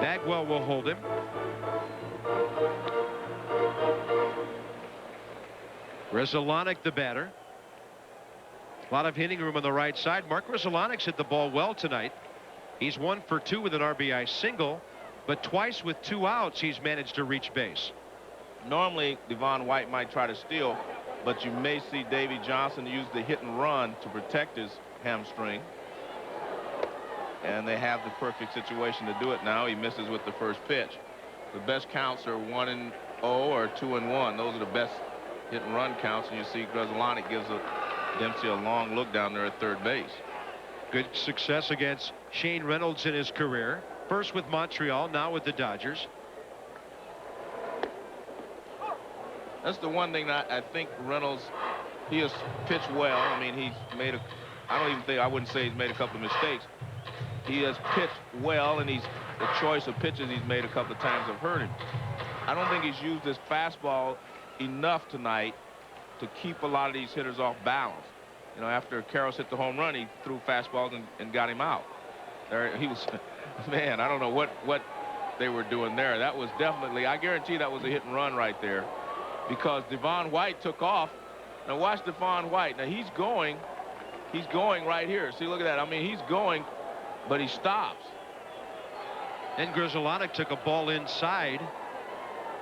Bagwell will hold him. Rezolonic, the batter. A lot of hitting room on the right side. Mark Rezolonic's hit the ball well tonight. He's 1 for 2 with an RBI single, but twice with 2 outs he's managed to reach base. Normally Devon White might try to steal, but you may see Davey Johnson use the hit and run to protect his hamstring, and they have the perfect situation to do it now. He misses with the first pitch. The best counts are 1-0 or 2-1. Those are the best hit and run counts, and you see Rezolonic gives Dempsey a long look down there at third base. Good success against Shane Reynolds in his career. First with Montreal, now with the Dodgers. That's the one thing that I think Reynolds, he has pitched well. I mean, he's made I wouldn't say he's made a couple of mistakes. He has pitched well, and he's the choice of pitches he's made a couple of times have hurt him. I don't think he's used his fastball enough tonight to keep a lot of these hitters off balance. You know, after Karros hit the home run, he threw fastballs and got him out. There, he was, man, I don't know what they were doing there. That was definitely, I guarantee that was a hit and run right there, because Devon White took off. Now watch Devon White. Now he's going right here. See, look at that. I mean, he's going, but he stops. And Grzelcyk took a ball inside.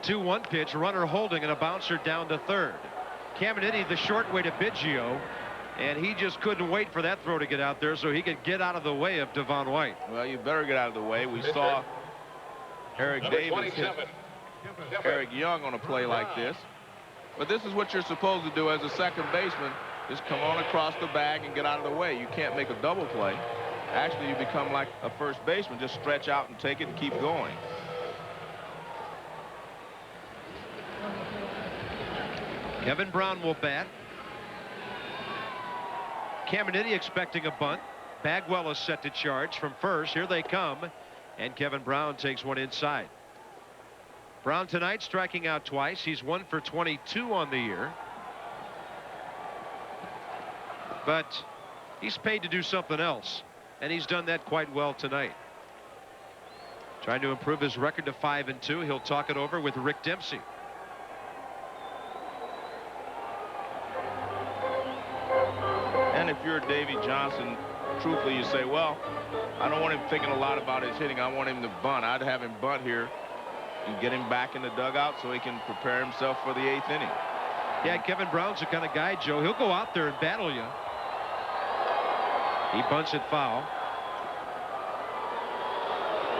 2-1 pitch, runner holding, and a bouncer down to third. Caminiti the short way to Biggio, and he just couldn't wait for that throw to get out there so he could get out of the way of Devon White. Well, you better get out of the way. We saw Eric Davis hit Eric Young on a play like this. But this is what you're supposed to do as a second baseman. Just come on across the bag and get out of the way. You can't make a double play. Actually, you become like a first baseman. Just stretch out and take it and keep going. Kevin Brown will bat. Caminiti expecting a bunt. Bagwell is set to charge from first. Here they come, and Kevin Brown takes one inside. Brown tonight striking out twice. He's 1 for 22 on the year. But he's paid to do something else, and he's done that quite well tonight. Trying to improve his record to 5-2. He'll talk it over with Rick Dempsey. And if you're Davey Johnson, truthfully, you say, well, I don't want him thinking a lot about his hitting. I want him to bunt. I'd have him bunt here and get him back in the dugout so he can prepare himself for the 8th inning. Yeah, Kevin Brown's the kind of guy, Joe. He'll go out there and battle you. He bunts it foul.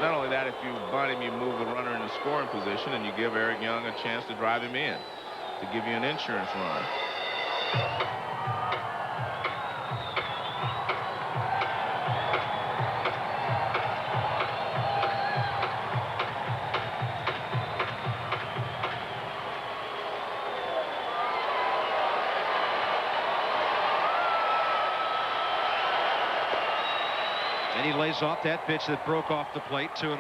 Not only that, if you bunt him, you move the runner in the scoring position, and you give Eric Young a chance to drive him in to give you an insurance run. And he lays off that pitch that broke off the plate. 2-1.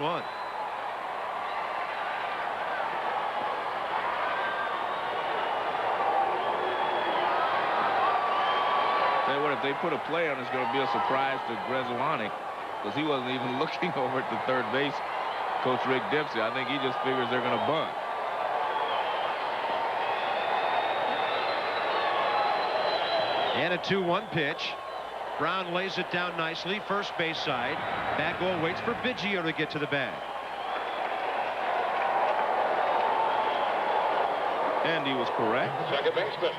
Tell you what, if they put a play on, it's going to be a surprise to Grzelcyk, because he wasn't even looking over at the third base. Coach Rick Dempsey, I think he just figures they're going to bunt. And a 2-1 pitch. Brown lays it down nicely, first base side. Bagwell waits for Biggio to get to the bag. And he was correct. Second baseman,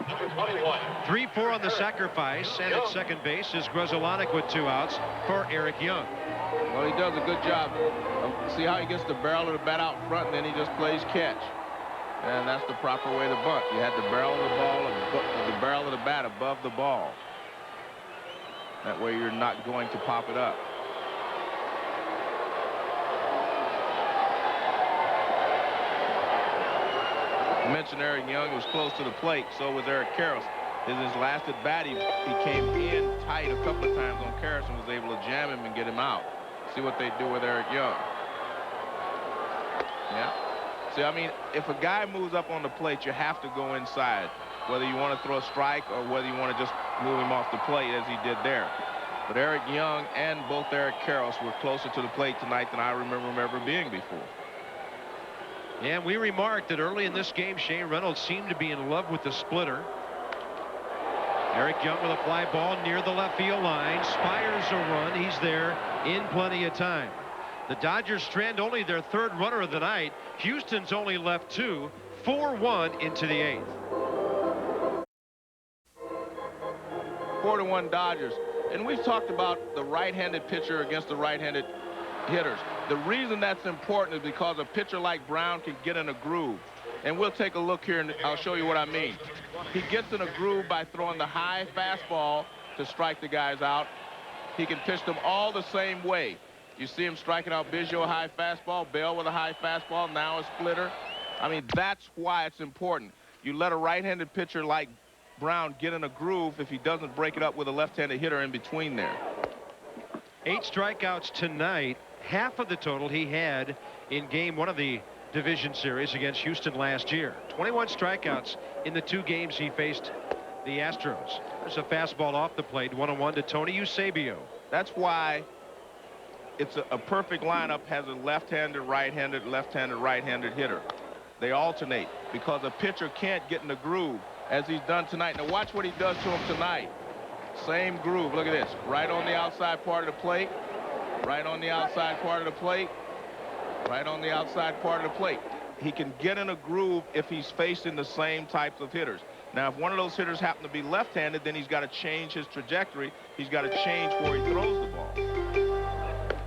number 21. 3-4 on the sacrifice, and at second base is Grzelcyk with 2 outs for Eric Young. Well, he does a good job. See how he gets the barrel of the bat out front, and then he just plays catch. And that's the proper way to bunt. You had the barrel of the ball, the barrel of the bat above the ball. That way you're not going to pop it up. I mentioned Eric Young was close to the plate. So was Eric Karros. In his last at bat, he came in tight a couple of times on Karros and was able to jam him and get him out. See what they do with Eric Young. Yeah. See, I mean, if a guy moves up on the plate, you have to go inside, whether you want to throw a strike or whether you want to just move him off the plate as he did there. But Eric Young and both Eric Karros were closer to the plate tonight than I remember him ever being before. And we remarked that early in this game, Shane Reynolds seemed to be in love with the splitter. Eric Young with a fly ball near the left field line. Spires a run. He's there in plenty of time. The Dodgers strand only their 3rd runner of the night. Houston's only left 2. 4-1 into the 8th. 4-1 Dodgers. And we've talked about the right-handed pitcher against the right-handed hitters. The reason that's important is because a pitcher like Brown can get in a groove. And we'll take a look here, and I'll show you what I mean. He gets in a groove by throwing the high fastball to strike the guys out. He can pitch them all the same way. You see him striking out Biggio, a high fastball, Bell with a high fastball, now a splitter. I mean, that's why it's important. You let a right-handed pitcher like Brown get in a groove if he doesn't break it up with a left-handed hitter in between there. 8 strikeouts tonight half of the total he had in game 1 of the division series against Houston last year. 21 strikeouts in the 2 games he faced the Astros. There's a fastball off the plate, 1-1 to Tony Eusebio. That's why it's a perfect lineup. Has a left-handed, right-handed hitter. They alternate because a pitcher can't get in the groove as he's done tonight. Now watch what he does to him tonight. Same groove. Look at this. Right on the outside part of the plate. Right on the outside part of the plate. Right on the outside part of the plate. He can get in a groove if he's facing the same types of hitters. Now, if one of those hitters happen to be left-handed, then he's got to change his trajectory. He's got to change where he throws the ball.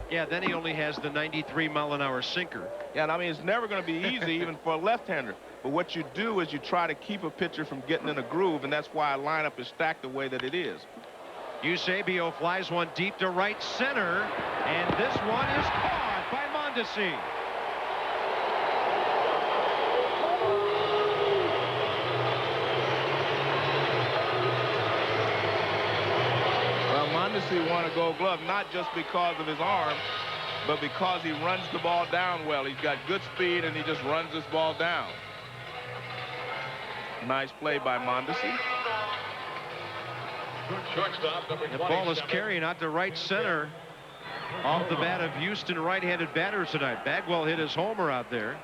Yeah, then he only has the 93-mile-an-hour sinker. Yeah, and I mean, it's never going to be easy even for a left-hander. But what you do is you try to keep a pitcher from getting in a groove, and that's why a lineup is stacked the way that it is. Eusebio flies one deep to right center, and this one is caught by Mondesi. Well, Mondesi won a Gold Glove not just because of his arm, but because he runs the ball down well. He's got good speed, and he just runs this ball down. Nice play by Mondesi. Shortstop, number The ball is carrying out to right center off the bat of Houston right-handed batters tonight. Bagwell hit his homer out there.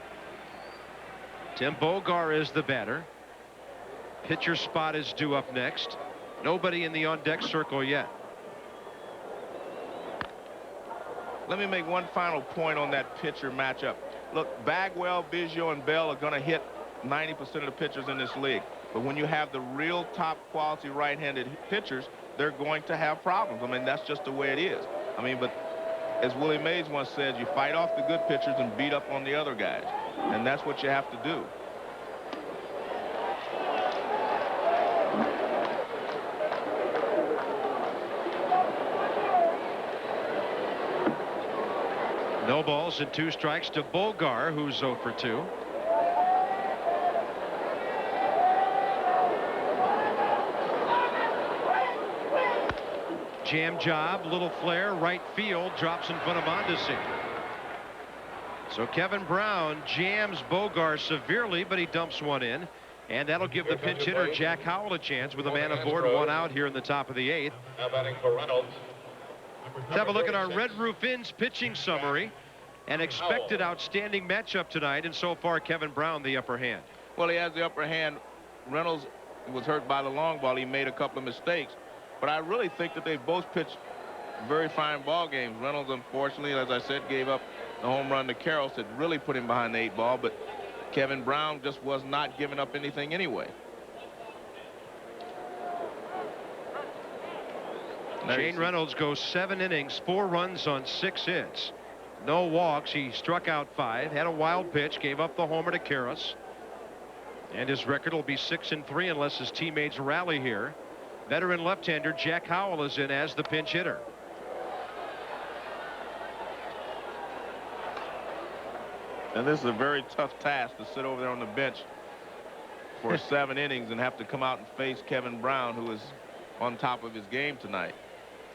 Tim Bogar is the batter. Pitcher spot is due up next. Nobody in the on-deck circle yet. Let me make one final point on that pitcher matchup. Look, Bagwell, Biggio, and Bell are going to hit 90% of the pitchers in this league. But when you have the real top quality right-handed pitchers, they're going to have problems. I mean, that's just the way it is. I mean, but as Willie Mays once said, you fight off the good pitchers and beat up on the other guys. And that's what you have to do. No balls and 2 strikes to Bogar, who's 0 for 2. Jam job, little flare, right field, drops in front of Mondesi. So Kevin Brown jams Bogar severely, but he dumps one in. And that'll give the pinch hitter Jack Howell a chance with a man aboard, 1 out here in the top of the 8th. Now batting for Reynolds. Let's have a look at our Red Roof Inn's pitching summary. An expected outstanding matchup tonight, and so far Kevin Brown the upper hand. Well, he has the upper hand. Reynolds was hurt by the long ball. He made a couple of mistakes. But I really think that they both pitched very fine ball games. Reynolds, unfortunately, as I said, gave up the home run to Carroll that really put him behind the 8 ball. But Kevin Brown just was not giving up anything anyway. Shane Reynolds goes 7 innings, 4 runs on 6 hits. No walks. He struck out 5, had a wild pitch, gave up the homer to Karras. And his record will be 6-3 unless his teammates rally here. Veteran left-hander Jack Howell is in as the pinch hitter. And this is a very tough task to sit over there on the bench for 7 innings and have to come out and face Kevin Brown, who is on top of his game tonight.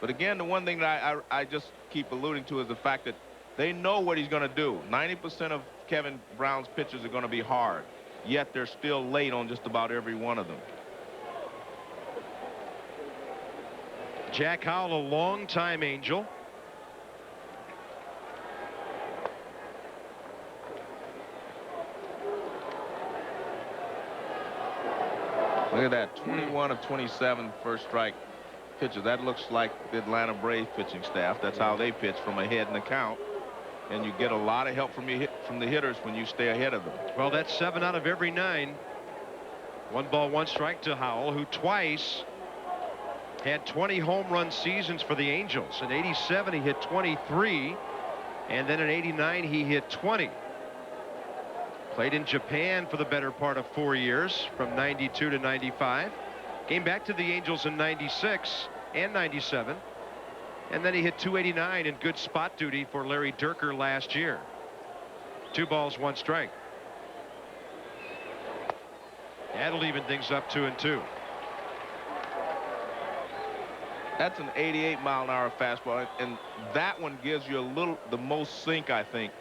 But again, the one thing that I just keep alluding to is the fact that they know what he's going to do. 90% of Kevin Brown's pitches are going to be hard, yet they're still late on just about every one of them. Jack Howell, a long-time Angel. Look at that, 21 of 27 first strike pitches. That looks like the Atlanta Braves pitching staff. That's how they pitch, from ahead in the count. And you get a lot of help from the hitters when you stay ahead of them. Well, that's 7 out of every 9. 1 ball, 1 strike to Howell, who twice had 20 home run seasons for the Angels. In '87 he hit 23, and then in '89 he hit 20. Played in Japan for the better part of 4 years, from '92 to '95. Came back to the Angels in '96 and '97, and then he hit 289 in good spot duty for Larry Dierker last year. 2 balls, 1 strike. That'll even things up 2-2. That's an 88-mile-an-hour fastball, and that one gives you the most sink, I think.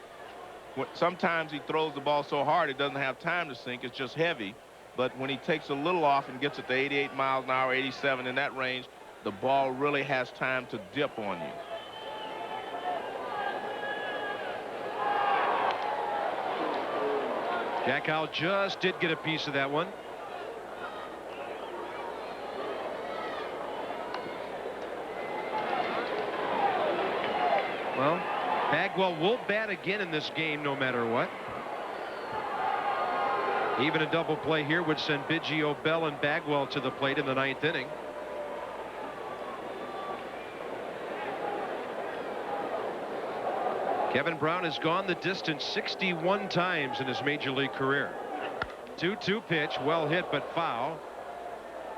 Sometimes he throws the ball so hard it doesn't have time to sink. It's just heavy. But when he takes a little off and gets it to 88 miles an hour, 87 in that range, the ball really has time to dip on you. Jack Howell just did get a piece of that one. Well, Bagwell will bat again in this game no matter what. Even a double play here would send Biggio, Bell, and Bagwell to the plate in the 9th inning. Kevin Brown has gone the distance 61 times in his major league career. 2-2 pitch, well hit but foul.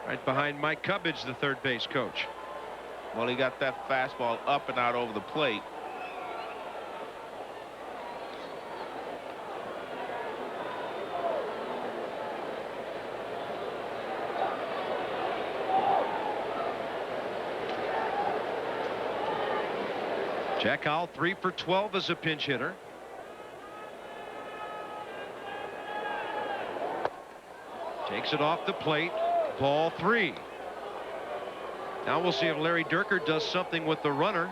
Right behind Mike Cubbage, the third base coach. Well, he got that fastball up and out over the plate. Jack Howell 3 for 12 as a pinch hitter. Takes it off the plate. Ball 3. Now we'll see if Larry Dierker does something with the runner.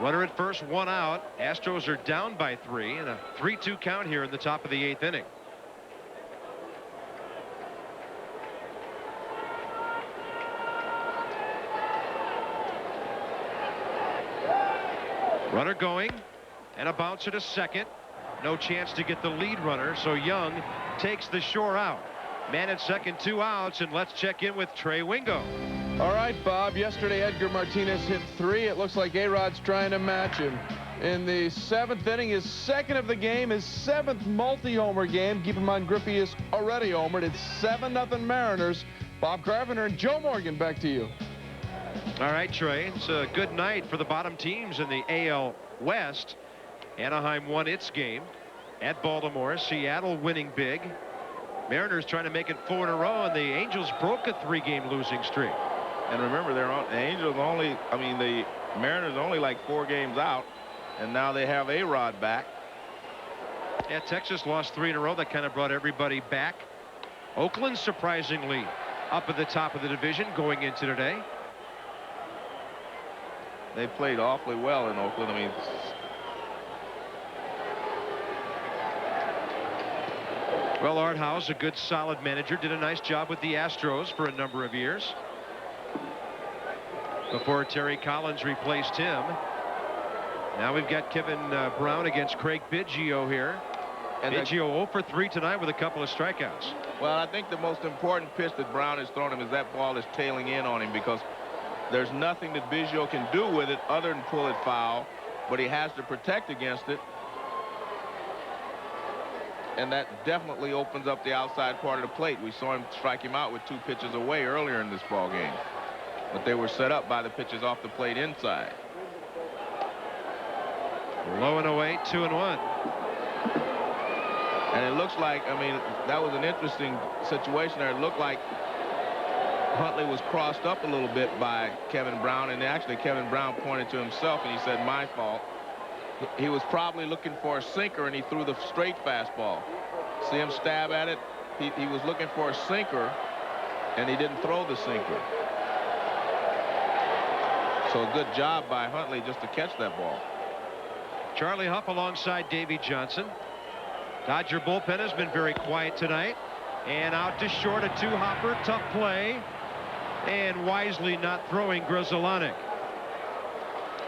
Runner at first, 1 out. Astros are down by 3 and a 3-2 count here in the top of the 8th inning. Runner going, and a bouncer to second. No chance to get the lead runner, so Young takes the shore out. Man at second, 2 outs, and let's check in with Trey Wingo. All right, Bob. Yesterday, Edgar Martinez hit 3. It looks like A-Rod's trying to match him. In the 7th inning, his 2nd of the game, his 7th multi-homer game. Keep in mind, Griffey is already homered. It's 7-0 Mariners. Bob Carpenter and Joe Morgan, back to you. All right, Trey, it's a good night for the bottom teams in the AL West. Anaheim won its game at Baltimore. Seattle winning big. Mariners trying to make it 4 in a row, and the Angels broke a 3-game losing streak. And remember, the Mariners only like 4 games out, and now they have A-Rod back. Yeah, Texas lost 3 in a row. That kind of brought everybody back. Oakland surprisingly up at the top of the division going into today. They played awfully well in Oakland. I mean, well, Art House, a good solid manager, did a nice job with the Astros for a number of years before Terry Collins replaced him. Now we've got Kevin Brown against Craig Biggio here. And Biggio 0 for 3 tonight with a couple of strikeouts. Well, I think the most important pitch that Brown has thrown him is that ball is tailing in on him, because there's nothing that Biggio can do with it other than pull it foul, but he has to protect against it. And that definitely opens up the outside part of the plate. We saw him strike him out with 2 pitches away earlier in this ball game, but they were set up by the pitches off the plate inside. Low and away, 2-1. And it looks like, I mean, that was an interesting situation there. It looked like Huntley was crossed up a little bit by Kevin Brown, and actually Kevin Brown pointed to himself and he said, "My fault." He was probably looking for a sinker, and he threw the straight fastball. See him stab at it? He was looking for a sinker, and he didn't throw the sinker. So a good job by Huntley just to catch that ball. Charlie Huff alongside Davey Johnson. Dodger bullpen has been very quiet tonight. And out to short, a 2-hopper, tough play. And wisely not throwing Grzelcyk.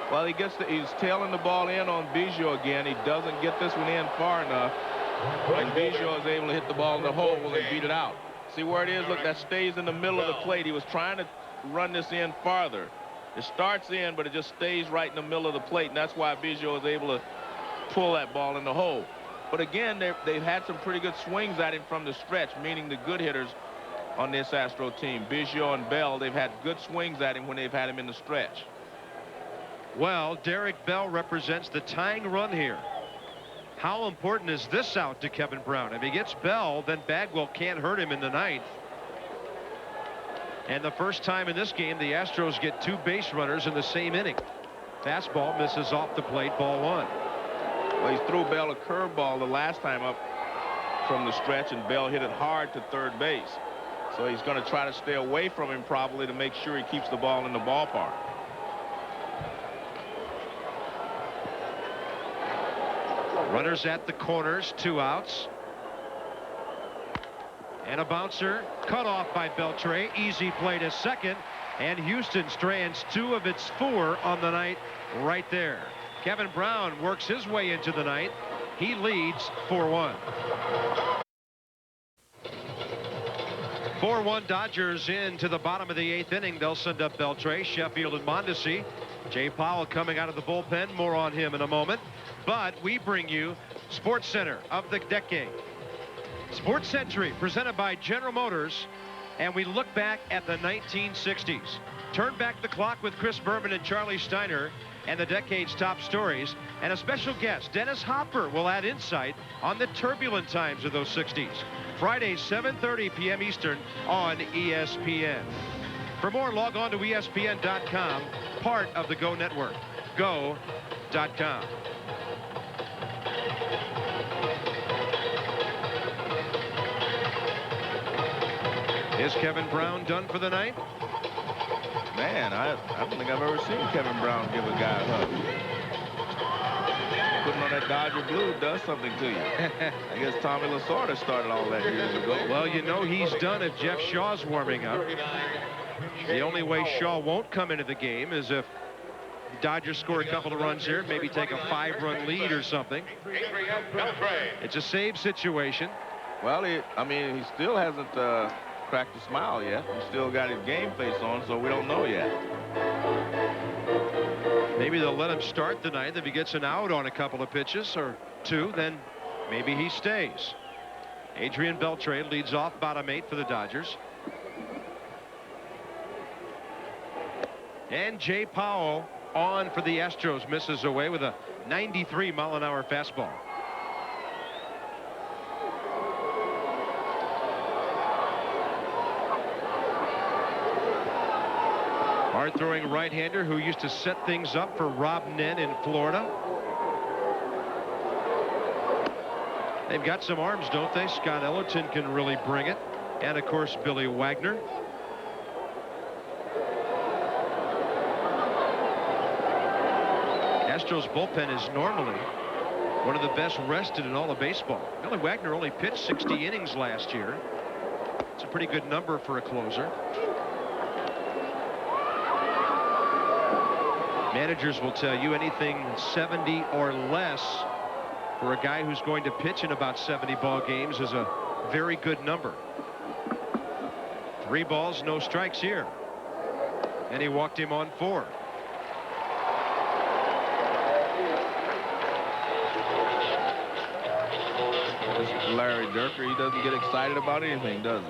Well, he's tailing the ball in on Biggio again. He doesn't get this one in far enough. And Biggio is able to hit the ball in the hole and beat it out. See where it is? Look, that stays in the middle of the plate. He was trying to run this in farther. It starts in, but it just stays right in the middle of the plate, and that's why Biggio is able to pull that ball in the hole. But again, they've had some pretty good swings at him from the stretch, meaning the good hitters on this Astro team. Biggio and Bell, they've had good swings at him when they've had him in the stretch. Well, Derek Bell represents the tying run here. How important is this out to Kevin Brown? If he gets Bell, then Bagwell can't hurt him in the 9th. And the first time in this game, the Astros get 2 base runners in the same inning. Fastball misses off the plate, ball 1. Well, he threw Bell a curveball the last time up from the stretch, and Bell hit it hard to third base. So he's going to try to stay away from him probably to make sure he keeps the ball in the ballpark. Runners at the corners, 2 outs. And a bouncer cut off by Beltre. Easy play to second. And Houston strands 2 of its 4 on the night right there. Kevin Brown works his way into the ninth. He leads 4-1. 4-1 Dodgers into the bottom of the 8th inning. They'll send up Beltre, Sheffield, and Mondesi. Jay Powell coming out of the bullpen. More on him in a moment. But we bring you Sports Center of the decade. Sports Century presented by General Motors. And we look back at the 1960s. Turn back the clock with Chris Berman and Charlie Steiner and the decade's top stories. And a special guest, Dennis Hopper, will add insight on the turbulent times of those 60s. Friday, 7:30 p.m. Eastern on ESPN. For more, log on to ESPN.com, part of the Go Network. Go.com. Is Kevin Brown done for the night? Man, I don't think I've ever seen Kevin Brown give a guy a hug. Putting on that Dodger blue does something to you. I guess Tommy Lasorda started all that years ago. Well, you know he's done if Jeff Shaw's warming up. The only way Shaw won't come into the game is if the Dodgers score a couple of runs here, maybe take a 5-run lead or something. It's a save situation. Well, he still hasn't cracked a smile yet. He's still got his game face on, so we don't know yet. Maybe they'll let him start the ninth. If he gets an out on a couple of pitches or 2, then maybe he stays. Adrian Beltre leads off bottom 8 for the Dodgers. And Jay Powell on for the Astros, misses away with a 93-mile-an-hour fastball. Hard-throwing right-hander who used to set things up for Rob Nen in Florida. They've got some arms, don't they? Scott Ellerton can really bring it. And, of course, Billy Wagner. Astros bullpen is normally one of the best rested in all of baseball. Billy Wagner only pitched 60 innings last year. It's a pretty good number for a closer. Managers will tell you anything 70 or less for a guy who's going to pitch in about 70 ball games is a very good number. 3 balls, no strikes here. And he walked him on 4. Larry Dierker, he doesn't get excited about anything, does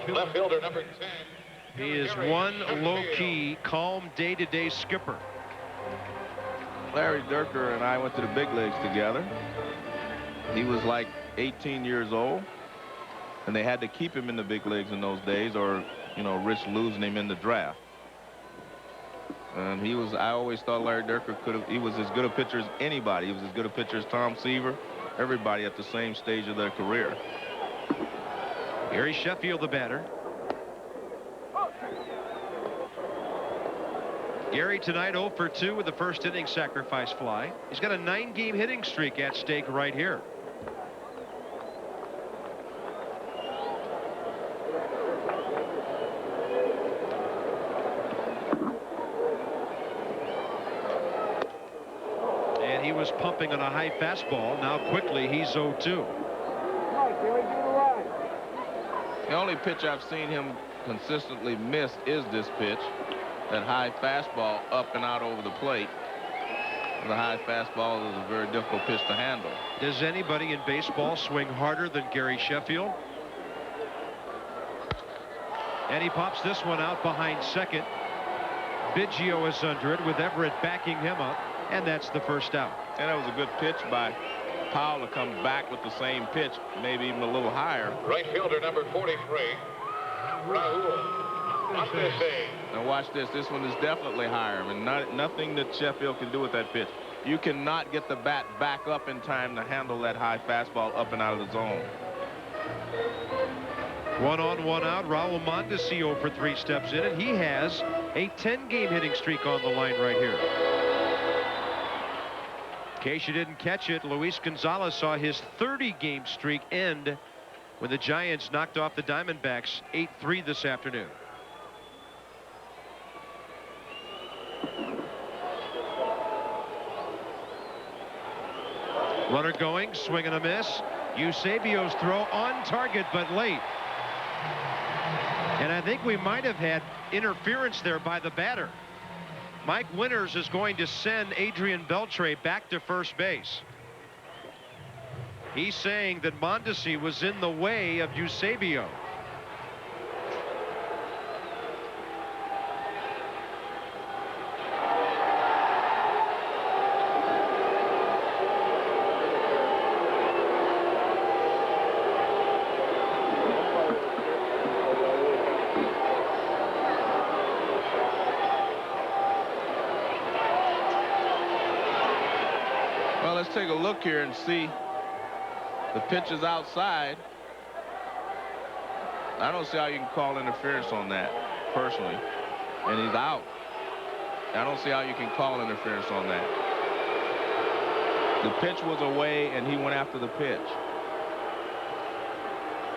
he? Left fielder number 10. He is one low-key, calm, day-to-day skipper. Larry Dierker and I went to the big leagues together. He was like 18 years old, and they had to keep him in the big leagues in those days or, you know, risk losing him in the draft. And I always thought Larry Dierker he was as good a pitcher as anybody. He was as good a pitcher as Tom Seaver, everybody at the same stage of their career. Gary Sheffield, the batter. Gary tonight 0 for 2 with the first inning sacrifice fly. He's got a 9-game hitting streak at stake right here. And he was pumping on a high fastball. Now quickly he's 0-2. The only pitch I've seen him consistently miss is this pitch. That high fastball up and out over the plate. The high fastball is a very difficult pitch to handle. Does anybody in baseball swing harder than Gary Sheffield? And he pops this one out behind second. Biggio is under it with Everett backing him up. And that's the first out. And that was a good pitch by Powell to come back with the same pitch, maybe even a little higher. Right fielder number 43, Raul. Now watch this. This one is definitely higher. I mean, nothing that Sheffield can do with that pitch. You cannot get the bat back up in time to handle that high fastball up and out of the zone. 1 on, 1 out. Raul Mondesi for 3 steps in, and he has a 10-game hitting streak on the line right here. In case you didn't catch it, Luis Gonzalez saw his 30-game streak end when the Giants knocked off the Diamondbacks 8-3 this afternoon. Runner going, swing and a miss. Eusebio's throw on target but late. And I think we might have had interference there by the batter. Mike Winters is going to send Adrian Beltre back to first base. He's saying that Mondesi was in the way of Eusebio. Well, let's take a look here and see. The pitch is outside. I don't see how you can call interference on that, personally. And he's out. I don't see how you can call interference on that. The pitch was away, and he went after the pitch.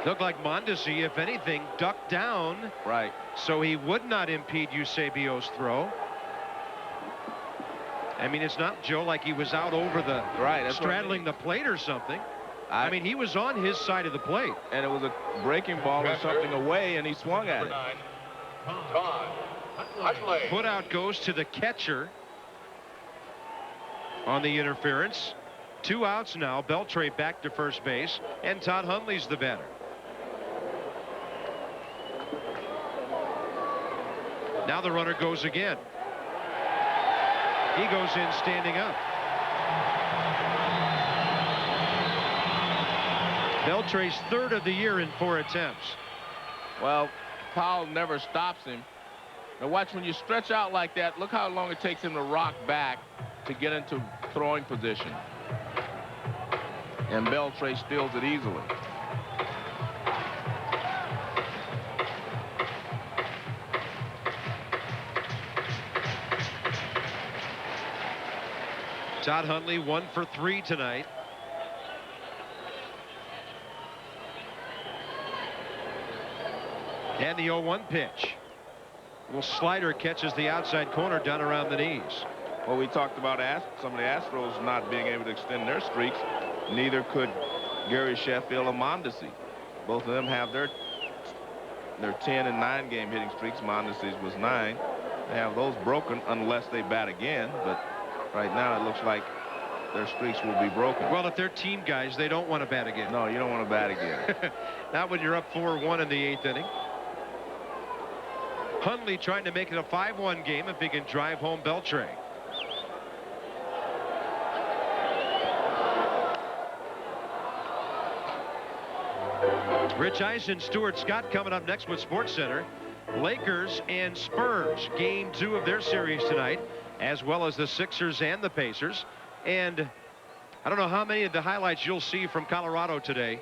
Looked like Mondesi, if anything, ducked down. Right. So he would not impede Eusebio's throw. I mean, it's not, Joe, like he was out over the straddling the plate or something. I mean, he was on his side of the plate. And it was a breaking ball or something away, and he swung at it. Put out goes to the catcher on the interference. 2 outs now. Beltre back to first base, and Todd Hundley's the batter. Now the runner goes again. He goes in standing up. Beltre's 3rd of the year in 4 attempts. Well, Powell never stops him. Now watch, when you stretch out like that, look how long it takes him to rock back to get into throwing position. And Beltre steals it easily. Todd Hundley 1 for 3 tonight. And the 0-1 pitch. Little slider catches the outside corner down around the knees. Well, we talked about some of the Astros not being able to extend their streaks. Neither could Gary Sheffield or Mondesi. Both of them have their 10 and 9 game hitting streaks. Mondesi's was 9. They have those broken unless they bat again. But right now it looks like their streaks will be broken. Well, if they're team guys, they don't want to bat again. No, you don't want to bat again. Not when you're up 4-1 in the 8th inning. Hundley trying to make it a 5-1 game if he can drive home Beltre. Rich Eisen, Stuart Scott coming up next with SportsCenter. Lakers and Spurs, game 2 of their series tonight, as well as the Sixers and the Pacers. And I don't know how many of the highlights you'll see from Colorado today,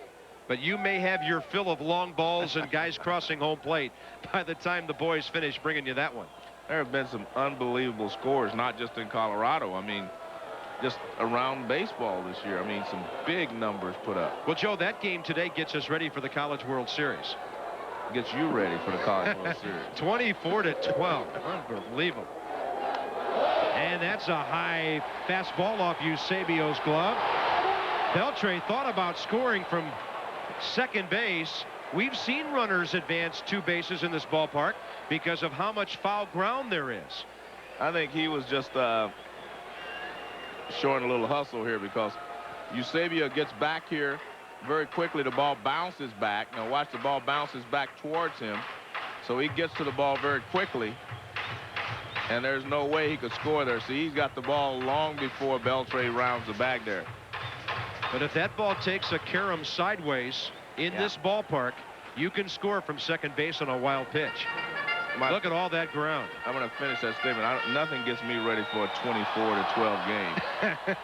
but you may have your fill of long balls and guys crossing home plate by the time the boys finish bringing you that one. There have been some unbelievable scores, not just in Colorado. I mean, just around baseball this year. I mean, some big numbers put up. Well, Joe, that game today gets us ready for the College World Series. Gets you ready for the College World Series. 24-12. Unbelievable. And that's a high fastball off Eusebio's glove. Beltre thought about scoring from second base. We've seen runners advance 2 bases in this ballpark because of how much foul ground there is. I think he was just showing a little hustle here because Eusebio gets back here very quickly. The ball bounces back. Now watch, the ball bounces back towards him. So he gets to the ball very quickly. And there's no way he could score there. See, he's got the ball long before Beltre rounds the bag there. But if that ball takes a carom sideways in this ballpark, you can score from second base on a wild pitch. Look at all that ground. I'm going to finish that statement. Nothing gets me ready for a 24-12 game.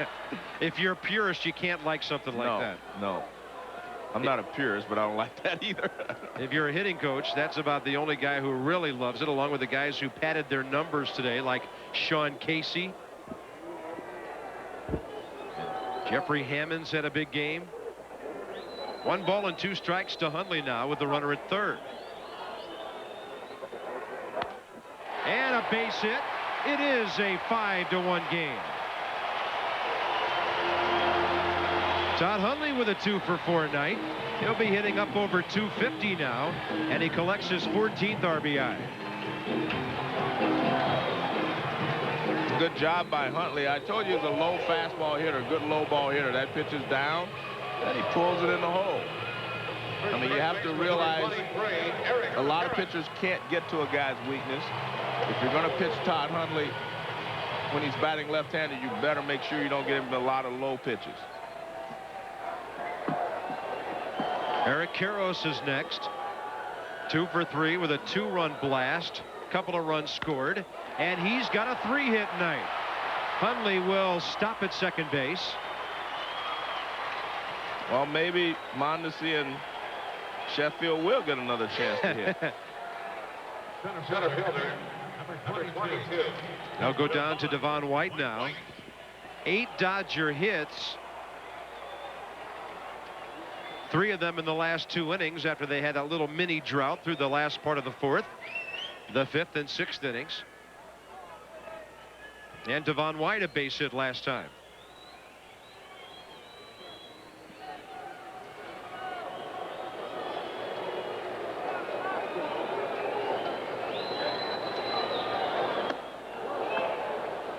If you're a purist, you can't like something like that. No. I'm not a purist, but I don't like that either. If you're a hitting coach, that's about the only guy who really loves it, along with the guys who padded their numbers today, like Sean Casey. Jeffrey Hammonds had a big game. 1 ball and 2 strikes to Hundley now with the runner at third. And a base hit. It is a 5-1 game. Todd Hundley with a 2-for-4 night. He'll be hitting up over 250 now, and he collects his 14th RBI. Good job by Hundley. I told you he's a low fastball hitter, good low ball hitter. That pitch is down, and he pulls it in the hole. I mean, you have to realize a lot of pitchers can't get to a guy's weakness. If you're going to pitch Todd Hundley when he's batting left-handed, you better make sure you don't get him a lot of low pitches. Eric Karros is next. 2 for 3 with a 2-run blast. Couple of runs scored, and he's got a 3-hit night. Hundley will stop at second base. Well, maybe Mondesi and Sheffield will get another chance to hit. Center fielder, number 22. They'll go down to Devon White now. 8 Dodger hits. 3 of them in the last 2 innings after they had a little mini drought through the last part of the 4th, the 5th and 6th innings. And Devon White a base hit last time.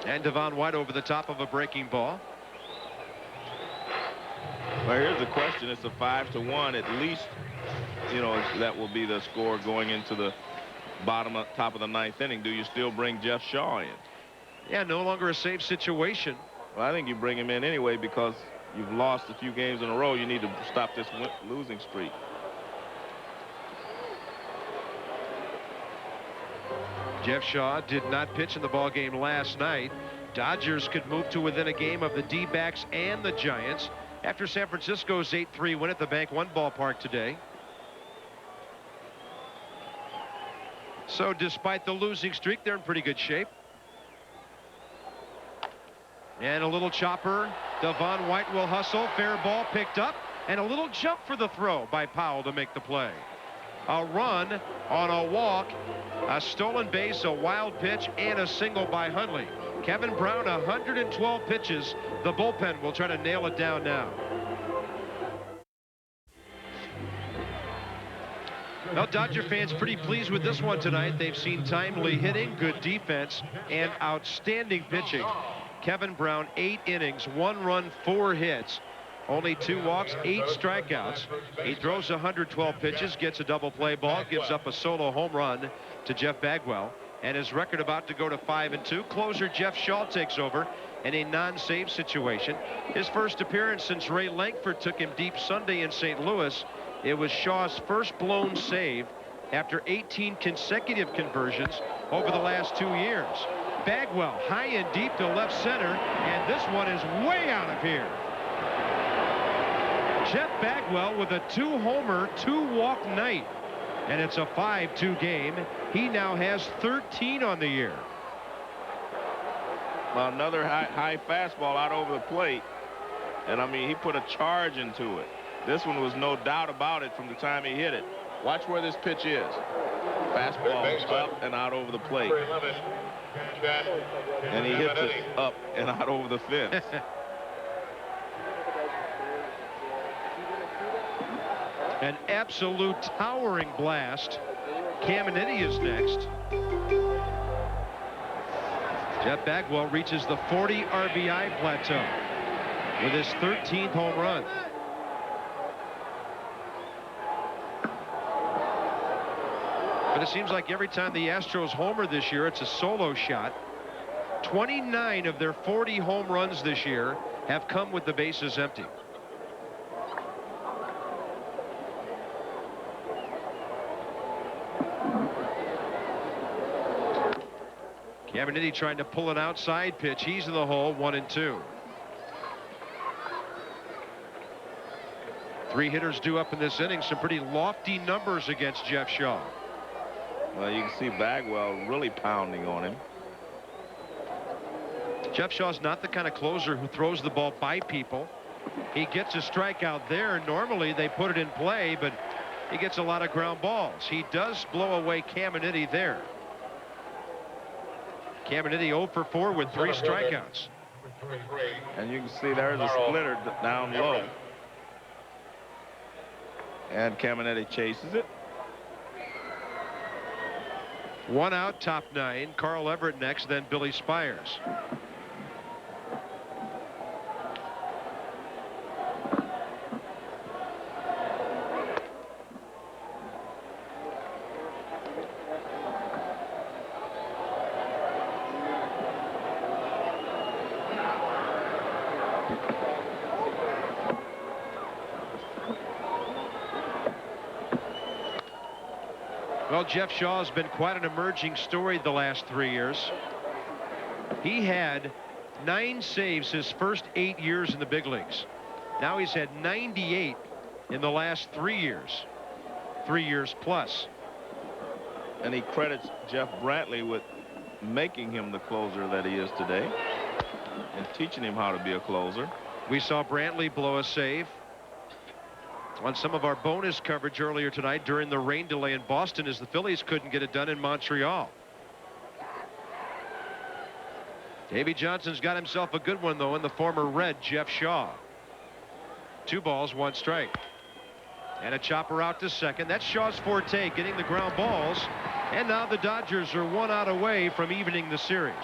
And Devon White over the top of a breaking ball. Well, here's the question. It's a 5-1. At least, you know, that will be the score going into the top of the 9th inning. Do you still bring Jeff Shaw in? Yeah, no longer a safe situation. Well, I think you bring him in anyway because you've lost a few games in a row. You need to stop this losing streak. Jeff Shaw did not pitch in the ball game last night. Dodgers could move to within a game of the D-backs and the Giants after San Francisco's 8-3 win at the Bank One ballpark today. So despite the losing streak, they're in pretty good shape. And a little chopper. Devon White will hustle. Fair ball picked up. And a little jump for the throw by Powell to make the play. A run on a walk, a stolen base, a wild pitch, and a single by Hundley. Kevin Brown, 112 pitches. The bullpen will try to nail it down now. Well, Dodger fans pretty pleased with this one tonight. They've seen timely hitting, good defense, and outstanding pitching. Kevin Brown, 8 innings, 1 run, 4 hits. Only 2 walks, 8 strikeouts. He throws 112 pitches, gets a double play ball, gives up a solo home run to Jeff Bagwell. And his record about to go to 5-2. Closer Jeff Shaw takes over in a non-save situation. His first appearance since Ray Lankford took him deep Sunday in St. Louis. It was Shaw's first blown save after 18 consecutive conversions over the last 2 years. Bagwell high and deep to left center, and this one is way out of here. Jeff Bagwell with a 2-homer, 2-walk night, and it's a 5-2 game. He now has 13 on the year. Well, another high fastball out over the plate, and I mean, he put a charge into it. This one was no doubt about it from the time he hit it. Watch where this pitch is. Fastball up and out over the plate. And he hits it up and out over the fence. An absolute towering blast. Caminiti is next. Jeff Bagwell reaches the 40 RBI plateau with his 13th home run. But it seems like every time the Astros homer this year, it's a solo shot. 29 of their 40 home runs this year have come with the bases empty. Caminiti trying to pull an outside pitch. He's in the hole, 1-2. 3 hitters due up in this inning. Some pretty lofty numbers against Jeff Shaw. Well, you can see Bagwell really pounding on him. Jeff Shaw's not the kind of closer who throws the ball by people. He gets a strikeout there. Normally they put it in play, but he gets a lot of ground balls. He does blow away Caminiti there. Caminiti 0 for 4 with 3 strikeouts. And you can see there's a splitter down low. And Caminiti chases it. 1 out, top 9. Carl Everett next, then Billy Spires. Well, Jeff Shaw has been quite an emerging story the last 3 years. He had 9 saves his first 8 years in the big leagues. Now he's had 98 in the last 3 years. 3 years plus. And he credits Jeff Brantley with making him the closer that he is today and teaching him how to be a closer. We saw Brantley blow a save on some of our bonus coverage earlier tonight during the rain delay in Boston as the Phillies couldn't get it done in Montreal. Davey Johnson's got himself a good one, though, in the former Red Jeff Shaw. 2 balls, 1 strike. And a chopper out to second. That's Shaw's forte, getting the ground balls. And now the Dodgers are 1 out away from evening the series.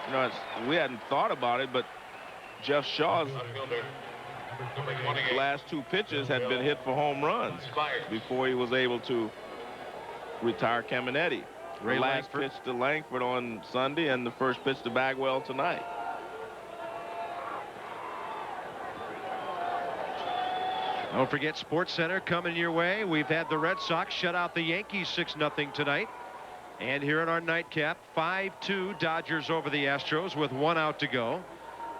You know, we hadn't thought about it, but Jeff Shaw's last 2 pitches had been hit for home runs before he was able to retire Caminiti. The last pitch to Langford on Sunday and the first pitch to Bagwell tonight. Don't forget SportsCenter coming your way. We've had the Red Sox shut out the Yankees 6-0 tonight. And here in our nightcap, 5-2 Dodgers over the Astros with 1 out to go.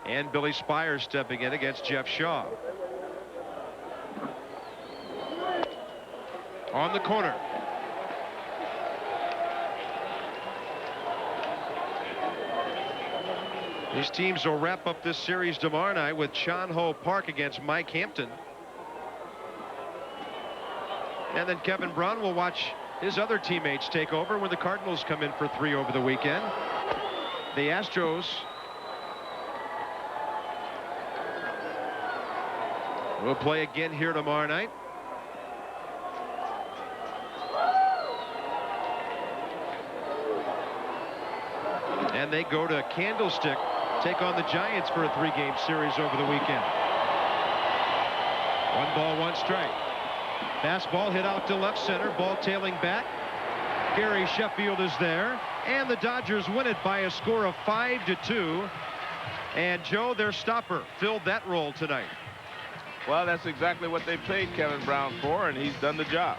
And Billy Spires stepping in against Jeff Shaw. On the corner. These teams will wrap up this series tomorrow night with Chan Ho Park against Mike Hampton. And then Kevin Brown will watch his other teammates take over when the Cardinals come in for 3 over the weekend. The Astros will play again here tomorrow night. And they go to Candlestick, take on the Giants for a 3-game series over the weekend. 1 ball, 1 strike. Fastball hit out to left center, ball tailing back. Gary Sheffield is there, and the Dodgers win it by a score of 5-2. And Joe, their stopper, filled that role tonight. Well, that's exactly what they paid Kevin Brown for, and he's done the job.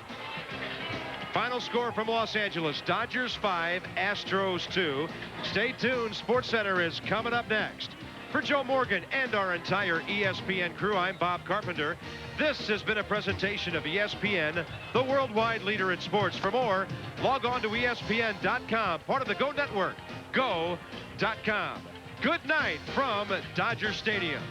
Final score from Los Angeles: Dodgers 5, Astros 2. Stay tuned. SportsCenter is coming up next. For Joe Morgan and our entire ESPN crew, I'm Bob Carpenter. This has been a presentation of ESPN, the worldwide leader in sports. For more, log on to ESPN.com, part of the Go Network, go.com. Good night from Dodger Stadium.